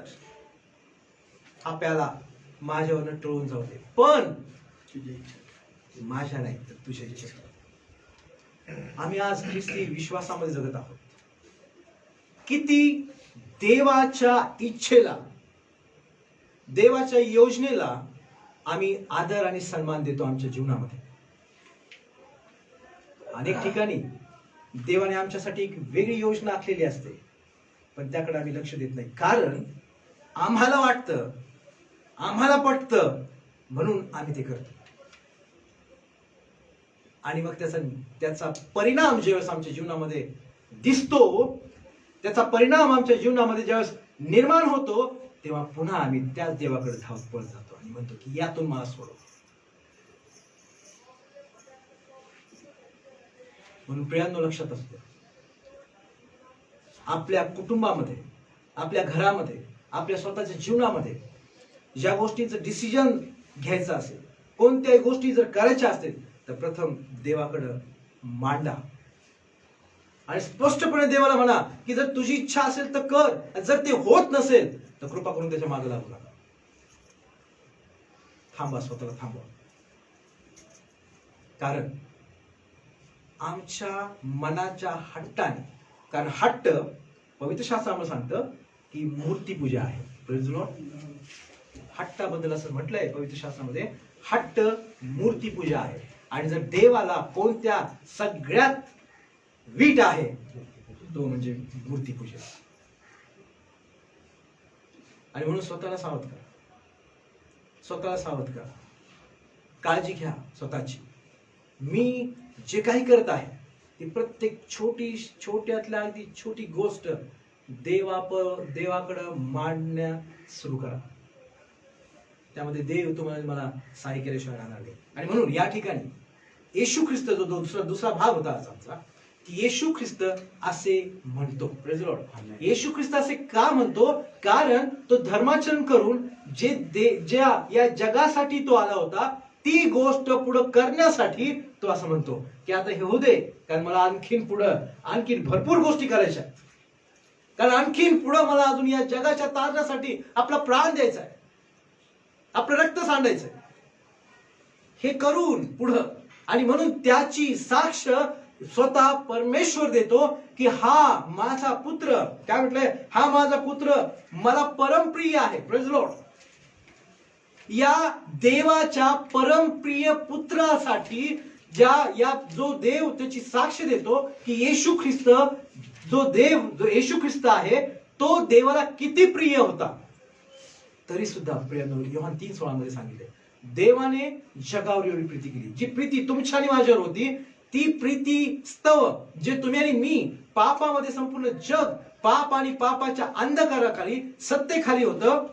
हा प्याला माझ्यावरनं टळून जाऊ दे, पण माझ्या नाही तर तुझ्या इच्छेत. आम्ही आज ख्रिस्ती विश्वासामध्ये जगत आहोत. किती देवाच्या इच्छेला, देवाच्या योजनेला आम्ही आदर आणि सन्मान देतो आमच्या जीवनामध्ये. अनेक ठिकाणी देवाने आमच्यासाठी एक वेगळी योजना आखलेली असते, पण त्याकडे आम्ही लक्ष देत नाही. कारण आम्हाला वाटतं, आम्हाला पटतं म्हणून आम्ही ते करतो. आणि मग त्याचा परिणाम ज्यावेळेस आमच्या जीवनामध्ये दिसतो, त्याचा परिणाम आमच्या जीवनामध्ये ज्यावेळेस निर्माण होतो, तेव्हा पुन्हा आम्ही त्याच देवाकडे धावत पळत जातो आणि म्हणतो की यातून मला सोडव. म्हणून प्रियांनो लक्षात असतं, आपल्या कुटुंबामध्ये, आपल्या घरामध्ये, आपल्या स्वतःच्या जीवनामध्ये ज्या गोष्टीचं डिसिजन घ्यायचं असेल, कोणत्याही गोष्टी जर करायच्या असतील तर प्रथम देवाकडं मांडा आणि स्पष्टपणे देवाला म्हणा की जर तुझी इच्छा असेल तर कर, जर ते होत नसेल तर कृपा करून त्याच्या मागे लागू नका. थांबा, स्वतःला थांबवा. कारण आमच्या मनाच्या हट्टाने, कारण हट्ट पवित्र शास्त्रामध्ये सांगतं की मूर्तीपूजा आहे. Praise the Lord. हट्टाबद्दल असं म्हटलंय पवित्र शास्त्रामध्ये, हट्ट मूर्तीपूजा आहे. आणि जर देवाला कोणत्या सगळ्यात वीट आहे तो म्हणजे मूर्तीपूजा. आणि म्हणून स्वतःला सावध करा, स्वतःला सावध करा. काळजी घ्या स्वतःची. मी जे काही करत आहे ती प्रत्येक छोट्यातल्या अगदी छोटी गोष्ट देवाकडं मांडण्यास सुरू करा. त्यामध्ये देव तुम्हाला मला सहाय्य केल्याशिवाय राहणार नाही. आणि म्हणून या ठिकाणी येशू ख्रिस्त जो दुसरा भाग होता आमचा, की येशू ख्रिस्त असे म्हणतो. Praise the lord. Yeshu Khrist असे का म्हणतो? कारण तो धर्माचरण करून ज्या या जगासाठी तो आला होता ती गोष्ट पुढं करण्यासाठी तो असं म्हणतो की आता हे होऊ दे, कारण मला आणखीन भरपूर गोष्टी करायच्या आहेत. कारण आणखीन पुढं मला अजून या जगाच्या तारण्यासाठी आपला प्राण द्यायचा आहे, आपलं रक्त सांडायचंय. हे करून पुढं, आणि म्हणून त्याची साक्ष स्वतः परमेश्वर देतो की हा माझा पुत्र, काय म्हटलंय, हा माझा पुत्र मला परमप्रिय आहे. Praise the Lord. या देवाच्या परमप्रिय पुत्रासाठी जो देव त्याची साक्ष देतो की येशू ख्रिस्त जो येशू ख्रिस्त आहे तो देवाला किती प्रिय होता, तरी सुद्धा योहान 3:16 मध्ये सांगितले, देवाने जगावर एवढी प्रीती केली. जी प्रीती तुमच्या आणि माझ्यावर होती ती प्रीती स्तव जे तुम्ही आणि मी पापामध्ये, संपूर्ण जग पाप आणि पापाच्या अंधकाराखाली सत्तेखाली होतं,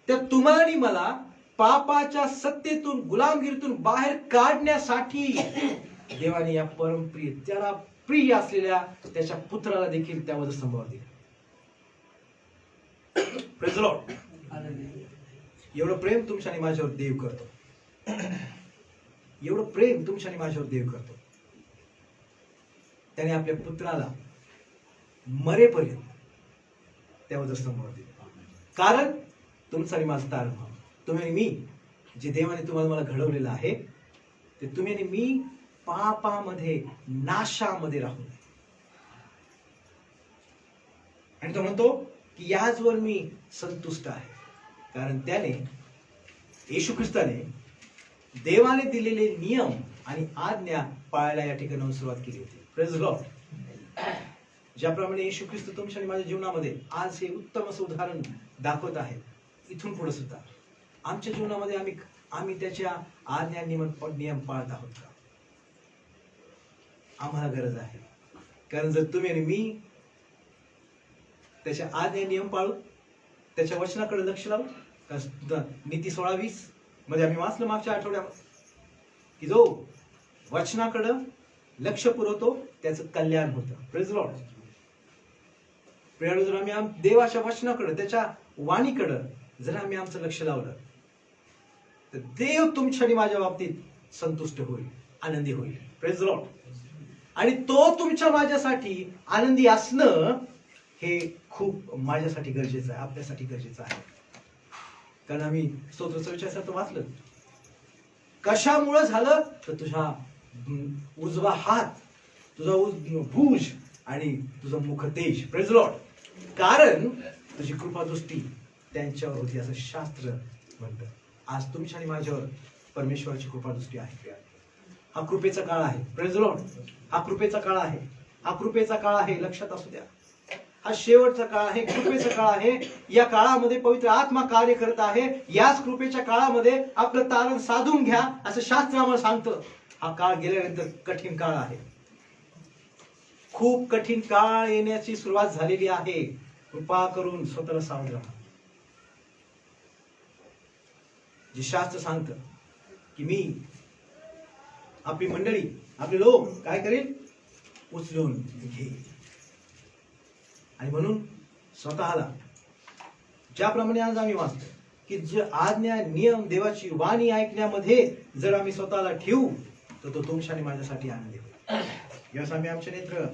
त्या तुम्हाला आणि मला पापाच्या सत्तेतून, गुलामगिरीतून बाहेर काढण्यासाठी देवाने या परमप्रिय, त्याला प्रिय असलेल्या त्याच्या पुत्राला देखील त्यामध्ये संभाव दिला. Praise the Lord. एवढं प्रेम तुमच्या आणि माझ्यावर देव करतो. एवढं प्रेम तुमच्या आणि माझ्यावर देव करतो. त्याने आपल्या पुत्राला मरेपर्यंत त्यावर संभाव दिला. कारण तुमचं आणि माझं तारण व्हावं. तुम्ही आणि मी, जे देवाने तुम्हाला मला घडवलेलं आहे ते तुम्ही आणि मी पापामध्ये, नाशामध्ये राहू नये. आणि तो म्हणतो की याचवर मी संतुष्ट आहे, कारण त्याने, येशू ख्रिस्ताने देवाने दिलेले नियम आणि आज्ञा पाळायला या ठिकाणी सुरुवात केली होती. Praise the Lord. ज्याप्रमाणे येशू ख्रिस्त तुमच्या आणि माझ्या जीवनामध्ये आज हे उत्तम असं उदाहरण दाखवत आहे, इथून पुढे सुद्धा आमच्या जीवनामध्ये आम्ही त्याच्या आज्ञा नियम पाळत आहोत का? आम्हाला गरज आहे. कारण जर तुम्ही आणि मी त्याच्या आज्ञा नियम पाळू, त्याच्या वचनाकडे लक्ष लावू, नीती 16:20 मध्ये आम्ही वाचलं मागच्या आठवड्यामध्ये की जो वचनाकडं लक्ष पुरवतो त्याचं कल्याण होतं. Praise the Lord. जर आम्ही देवाच्या वचनाकडे, त्याच्या वाणीकडं जर आम्ही आमचं लक्ष लावलं तर देव तुमच्या आणि माझ्या बाबतीत संतुष्ट होईल, आनंदी होईल. Praise the Lord. आणि तो तुमच्या माझ्यासाठी आनंदी असणं हे खूप माझ्यासाठी गरजेचं आहे, आपल्यासाठी गरजेचं आहे. कारण आम्ही स्तोत्र 44 वाचलं, कशामुळे झालं तर तुझा उजवा हात, तुझा भुज आणि तुझं मुख तेज. Praise the Lord. कारण तुझी कृपादृष्टी त्यांच्यावर होती असं शास्त्र म्हणतं. आज तुमच्या आणि माझ्यावर परमेश्वराची कृपादृष्टी आहे. हा कृपेचा काळ आहे. Praise the Lord. हा कृपेचा काळ आहे. हा कृपेचा काळ आहे, लक्षात असू द्या. हा शेवटचा काळ आहे, कृपेचा काळ आहे. या काळामध्ये पवित्र आत्मा कार्य करत आहे. याच कृपेच्या काळामध्ये आपलं तारण साधून घ्या असं शास्त्र आम्हाला सांगतं. हा काळ गेल्यानंतर कठीण काळ आहे. खूप कठीण काळ येण्याची सुरुवात झालेली आहे. कृपा करून स्वतःला सावध राहा. जे शास्त्र सांगतं की मी आपली मंडळी, आपले लोक काय करेल, उचलून घेईल. आणि म्हणून स्वतःला, ज्याप्रमाणे आज आम्ही वाचतो की जे आज्ञा, नियम, देवाची वाणी ऐकण्यामध्ये जर आम्ही स्वतःला ठेवू तर तो तुमच्या आणि माझ्यासाठी आनंदी होईल. यास आम्ही आमचे नेत्र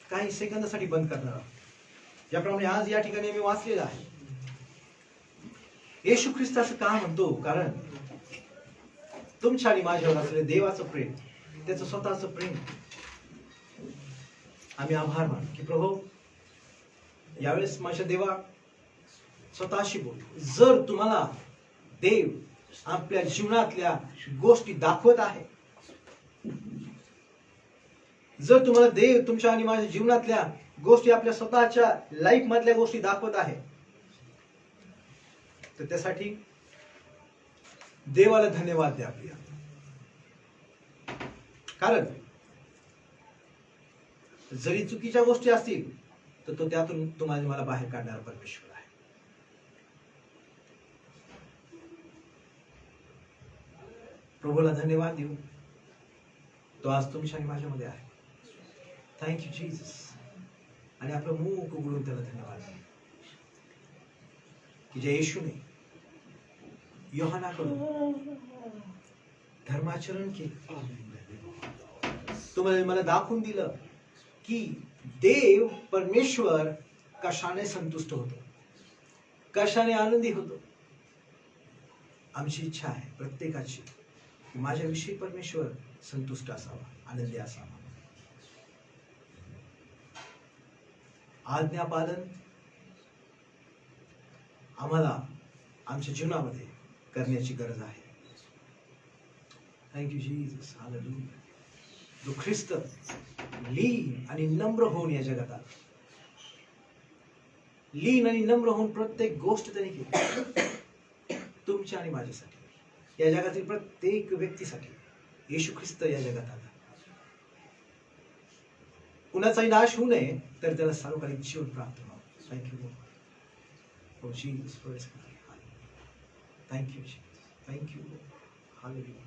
काही सेकंदासाठी बंद करणार आहोत. ज्याप्रमाणे आज या ठिकाणी मी वाचलेलं आहे, येशू ख्रिस्त असं का म्हणतो? कारण तुमच्या आणि माझ्यावर असलेलं देवाचं प्रेम, त्याचं स्वतःचं प्रेम, आम्ही आभार मानू की प्रभू यावेळेस माझ्या देवा स्वतःशी बोल. जर तुम्हाला देव आपल्या जीवनातल्या गोष्टी दाखवत आहे, जर तुम्हाला देव तुमच्या आणि माझ्या जीवनातल्या गोष्टी, आपल्या स्वतःच्या लाईफ मधल्या गोष्टी दाखवत आहे, तर त्यासाठी देवाला धन्यवाद द्या प्रिया. कारण जरी चुकीच्या गोष्टी असतील तर तो त्यातून तुम्हाला मला बाहेर काढणारा परमेश्वर आहे. प्रभूला धन्यवाद देऊ. तो आज तुमच्या आणि माझ्यामध्ये आहे. Thank you Jesus. आणि आपलं मुख उघडून त्याला धन्यवाद देऊ की जे येशूने योहानाकडून धर्माचरण केलं. तुम्हाला मला दाखवून दिलं की देव परमेश्वर कशाने संतुष्ट होतो, कशाने आनंदी होतो. आमची इच्छा आहे प्रत्येकाची की माझ्याविषयी परमेश्वर संतुष्ट असावा, आनंदी असावा. आज्ञापालन आम्हाला आमच्या जीवनामध्ये करण्याची गरज आहे. Thank you Jesus. हालेलुया. जो ख्रिस्त लीन आणि नम्र होऊन या जगात आला, लीन आणि नम्र होऊन प्रत्येक गोष्ट त्याने केली तुमच्या आणि माझ्यासाठी, या जगातील प्रत्येक व्यक्तीसाठी. येशू ख्रिस्त या जगात आला कुणाचाही नाश होऊ नये तर त्याला सार्वकालिक जीवन प्राप्त व्हावं. थँक्यू हो Jesus. Thank you Jesus. Thank you. Hallelujah.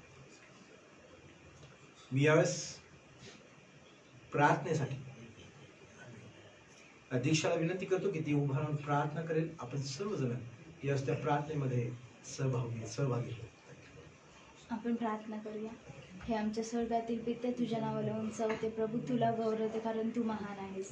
मी यावेळेस प्रार्थनेसाठी दीक्षाला विनंती करतो की ती उभा राहून प्रार्थना करेल. आपण सर्वजण यावेळेस त्या प्रार्थनेमध्ये सहभागी होऊ. आपण प्रार्थना करूया. हे आमच्या स्वर्गातील पिते, तुझ्या नावाला उंचावते प्रभू, तुला गौरवते कारण तू महान आहेस.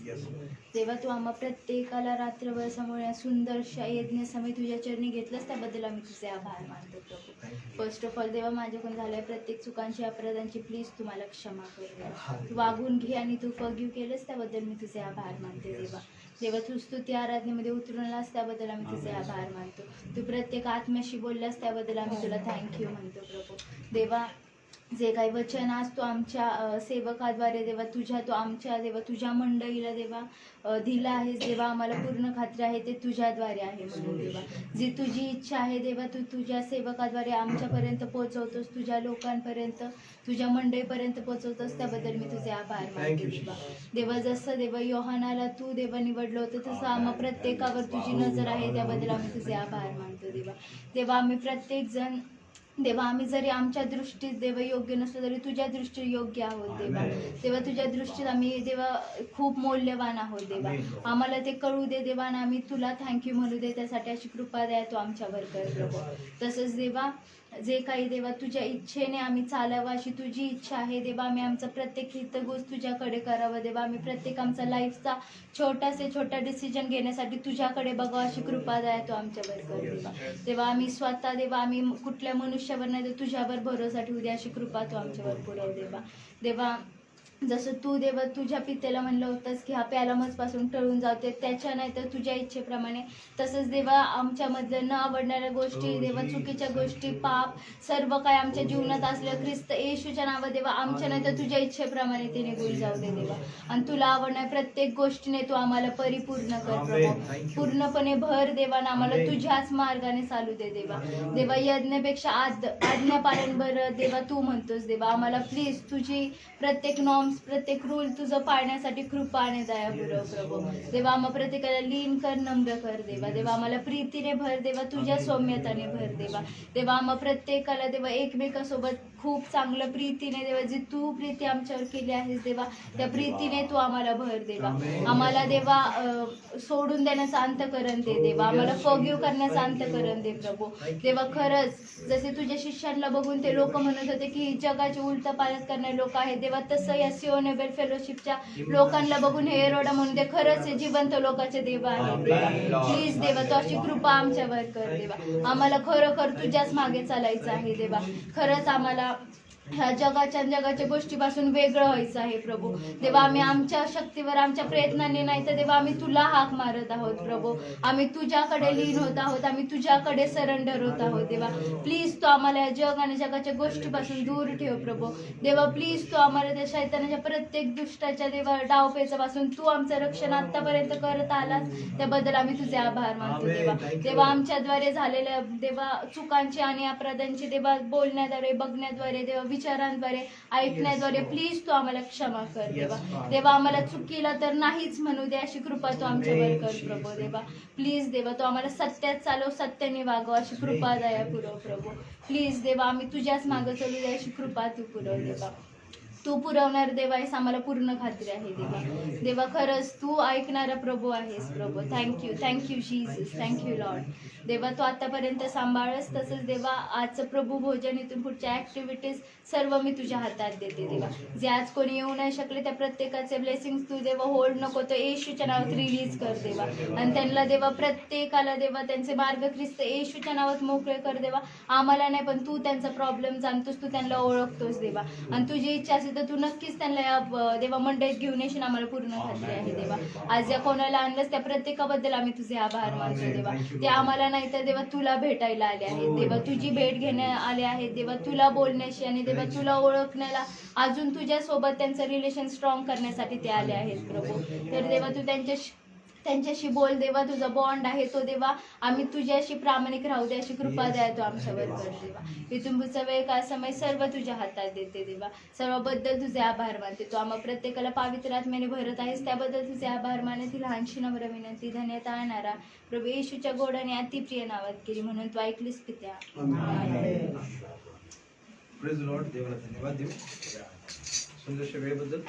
तेव्हा तू आम्हा प्रत्येकाला रात्रभर समोर या सुंदरशा यज्ञ समय तुझ्या चरणी घेतलंस, त्याबद्दल आम्ही तुझे आभार मानतो प्रभू. फर्स्ट ऑफ ऑल देवा, माझ्याकडून झाल्या प्रत्येक चुकांची अपराधांची प्लीज तुम्हाला क्षमा करूया. तू वागून घे आणि तू फॉरगिव्ह केलंस, त्याबद्दल मी तुझे आभार मानते देवा. देवा, तू स्तुती आराधनेमध्ये उतरून आलास, त्याबद्दल आम्ही तुझे आभार मानतो. तू प्रत्येक आत्म्याशी बोललास, त्याबद्दल आम्ही तुला थँक्यू म्हणतो प्रभू. देवा, जे काही वचन आज तू आमच्या सेवकाद्वारे देवा तुझ्या मंडळीला देवा दिलं आहेस देवा, आम्हाला पूर्ण खात्री आहे ते तुझ्याद्वारे आहे म्हणून देवा. जी तुझी इच्छा आहे देवा, तू तुझ्या सेवकाद्वारे आमच्यापर्यंत पोहोचवतोस, तुझ्या लोकांपर्यंत, तुझ्या मंडळीपर्यंत पोहोचवतोस, त्याबद्दल मी तुझे आभार मानते देवा. देवा, जसं देवा योहानाला तू देवा निवडलं होतं, तसं आम्हा प्रत्येकावर तुझी नजर आहे, त्याबद्दल आम्ही तुझे आभार मानतो देवा. देवा, आम्ही प्रत्येक जण देवा, आम्ही जरी आमच्या दृष्टीत देवा योग्य नसलो तरी तुझ्या दृष्टीत योग्य आहोत देवा. तेव्हा तुझ्या दृष्टीत आम्ही देवा खूप मौल्यवान आहोत देवा. आम्हाला ते कळू दे देवा आणि आम्ही तुला थँक्यू म्हणू दे, त्यासाठी अशी कृपा द्या तू आमच्यावर कर प्रभू. तसंच देवा, जे काही देवा तुझ्या इच्छेने आम्ही चालावं अशी तुझी इच्छा आहे देवा. आम्ही आमचा प्रत्येक हितगुज तुझ्याकडे करावं देवा. आम्ही प्रत्येक आमचा लाईफचा छोटा डिसिजन घेण्यासाठी तुझ्याकडे बघावं अशी कृपा द्या तू आमच्यावर कर देवा. तेव्हा आम्ही स्वतः देवा आम्ही कुठल्या मनुष्यावर नाही तर तुझ्यावर भरोसा ठेवू दे अशी कृपा तू आमच्यावर पुरव देवा. देवा, जसं तू देवा तुझ्या पितेला म्हणलं होतंस की हा प्याला मजपासून टळून जाते, त्याच्या नाही तर तुझ्या इच्छेप्रमाणे, तसंच देवा आमच्यामधल्या न आवडणाऱ्या गोष्टी देवा, चुकीच्या गोष्टी, पाप सर्व काय आमच्या जीवनात असलं ख्रिस्त येशूच्या नावात देवा आमच्या नाही तर तुझ्या इच्छेप्रमाणे ते निघून जाऊ दे देवा. आणि तुला आवडणाऱ्या प्रत्येक गोष्टीने तू आम्हाला परिपूर्ण कर प्रभू. पूर्णपणे भर देवा ना आम्हाला तुझ्याच मार्गाने चालू दे देवा. देवा, यज्ञापेक्षा आज्ञापालन बरं देवा तू म्हणतोस देवा. आम्हाला प्लीज तुझी प्रत्येक नॉर्म्स प्रत्येक रूल तुझं पाळण्यासाठी कृपा आणि दया पुरव प्रभू. देवा, आम्हा प्रत्येकाला लीन कर, नम्र कर देवा. देवा, आम्हाला प्रीतीने भर देवा, तुझ्या सौम्यताने भर देवा. देवा, आम्हा प्रत्येकाला देवा एकमेकासोबत खूप चांगलं प्रीतीने देवा, जी तू प्रीती आमच्यावर केली आहेस देवा, त्या प्रीतीने तू आम्हाला भर देवा. आम्हाला देवा सोडून देण्याचं अंतकरण दे देवा. आम्हाला फॉरगिव्ह करण्याचं अंतकरण दे प्रभू. देवा, खरंच जसे तुझ्या शिष्यांना बघून ते लोक म्हणत होते की जगाचे उलट पालट करणारे लोक आहेत देवा, तसं या सिओनेबेल फेलोशिपच्या लोकांना बघून हे एरोडा म्हणून ते खरंच हे जिवंत लोकांचे देवा आहेत देवा. प्लीज देवा तू अशी कृपा आमच्यावर कर देवा. आम्हाला खरोखर तुझ्याच मागे चालायचं आहे देवा. खरंच आम्हाला ह्या जगाच्या गोष्टीपासून वेगळं व्हायचं आहे प्रभू. देवा आम्ही आमच्या शक्तीवर आमच्या प्रयत्नांनी नाही तर देवा आम्ही तुला हाक मारत आहोत प्रभू. आम्ही तुझ्याकडे लीन होत आहोत, आम्ही तुझ्याकडे सरेंडर होत आहोत देवा. प्लीज तू आम्हाला या जग आणि जगाच्या गोष्टीपासून दूर ठेव प्रभू. देवा प्लीज तू आम्हाला त्या शैतानाच्या प्रत्येक दुष्टाच्या देवा डावपेचापासून तू आमचं रक्षण आतापर्यंत करत आलास, त्याबद्दल आम्ही तुझे आभार मानतो देवा. देवा आमच्याद्वारे झालेल्या देवा चुकांची आणि अपराधांची देवा बोलण्याद्वारे, बघण्याद्वारे, देवा विचारांद्वारे, ऐकण्याद्वारे प्लीज तू आम्हाला क्षमा कर देवा. देवा आम्हाला चुकीला तर नाहीच म्हणू दे अशी कृपा तू आमच्यावर कर प्रभू. देवा प्लीज देवा तू आम्हाला सत्यात चालव, सत्याने वागव अशी कृपा दया पुरव प्रभू. प्लीज देवा आम्ही तुझ्याच मागं चालू दे अशी कृपा तू पुरव देवा. तू पुरवणार देवा आहेस, आम्हाला पूर्ण खात्री आहे देवा. देवा खरंच तू ऐकणारा प्रभू आहेस प्रभू. Thank you Jesus, thank you lord. देवा तू आतापर्यंत सांभाळस, तसंच देवा आजचं प्रभू भोजन इथून पुढच्या ॲक्टिव्हिटीज सर्व मी तुझ्या हातात देते देवा. जे आज कोणी येऊ नाही शकले त्या प्रत्येकाचे ब्लेसिंग्स तू देवा होल्ड नको तर येशूच्या नावात रिलीज कर देवा. आणि त्यांना देवा प्रत्येकाला देवा त्यांचे मार्ग ख्रिस्त येशूच्या नावात मोकळे कर देवा. आम्हाला नाही पण तू त्यांचा प्रॉब्लेम जाणतोस, तू त्यांना ओळखतोस देवा. आणि तुझी इच्छा असेल तर तू नक्कीच त्यांना या देवा मंडळीत घेऊन येशील, आम्हाला पूर्ण खात्री आहे देवा. आज या कोणाला आणलंस त्या प्रत्येकाबद्दल आम्ही तुझे आभार मानतो देवा. ते आम्हाला नाही तर देवा तुला भेटायला आले आहेत देवा, तुझी भेट घेण्या आले आहेत देवा, तुला बोलण्याशी आणि देवा तुला ओळखण्याला, अजून तुझ्यासोबत त्यांचं रिलेशन स्ट्रॉंग करण्यासाठी ते आले आहेत प्रभू. तर देवा तू त्यांच्याशी बोल देवा, तुझा बॉन्ड आहे तो देवा आम्ही तुझ्याशी प्रामाणिक राहू दे अशी कृपा द्या तू आमच्यावर कर देवा. इथून पुढचा वेळ काळ समय सर्व तुझ्या हातात देते देवा. सर्वाबद्दल तुझे आभार मानते. तू आम्हा प्रत्येकाला पवित्र आत्म्याने भरत आहेस, त्याबद्दल तुझे आभार मानते. लहानशी नम्र विनंती धन्यता आणणारा प्रभू येशूच्या गोड आणि अतिप्रिय नावात केली म्हणून तू ऐकलीस पित्या. Praise Lord. देवाला धन्यवाद देऊ सुंदरशा वेळेबद्दल.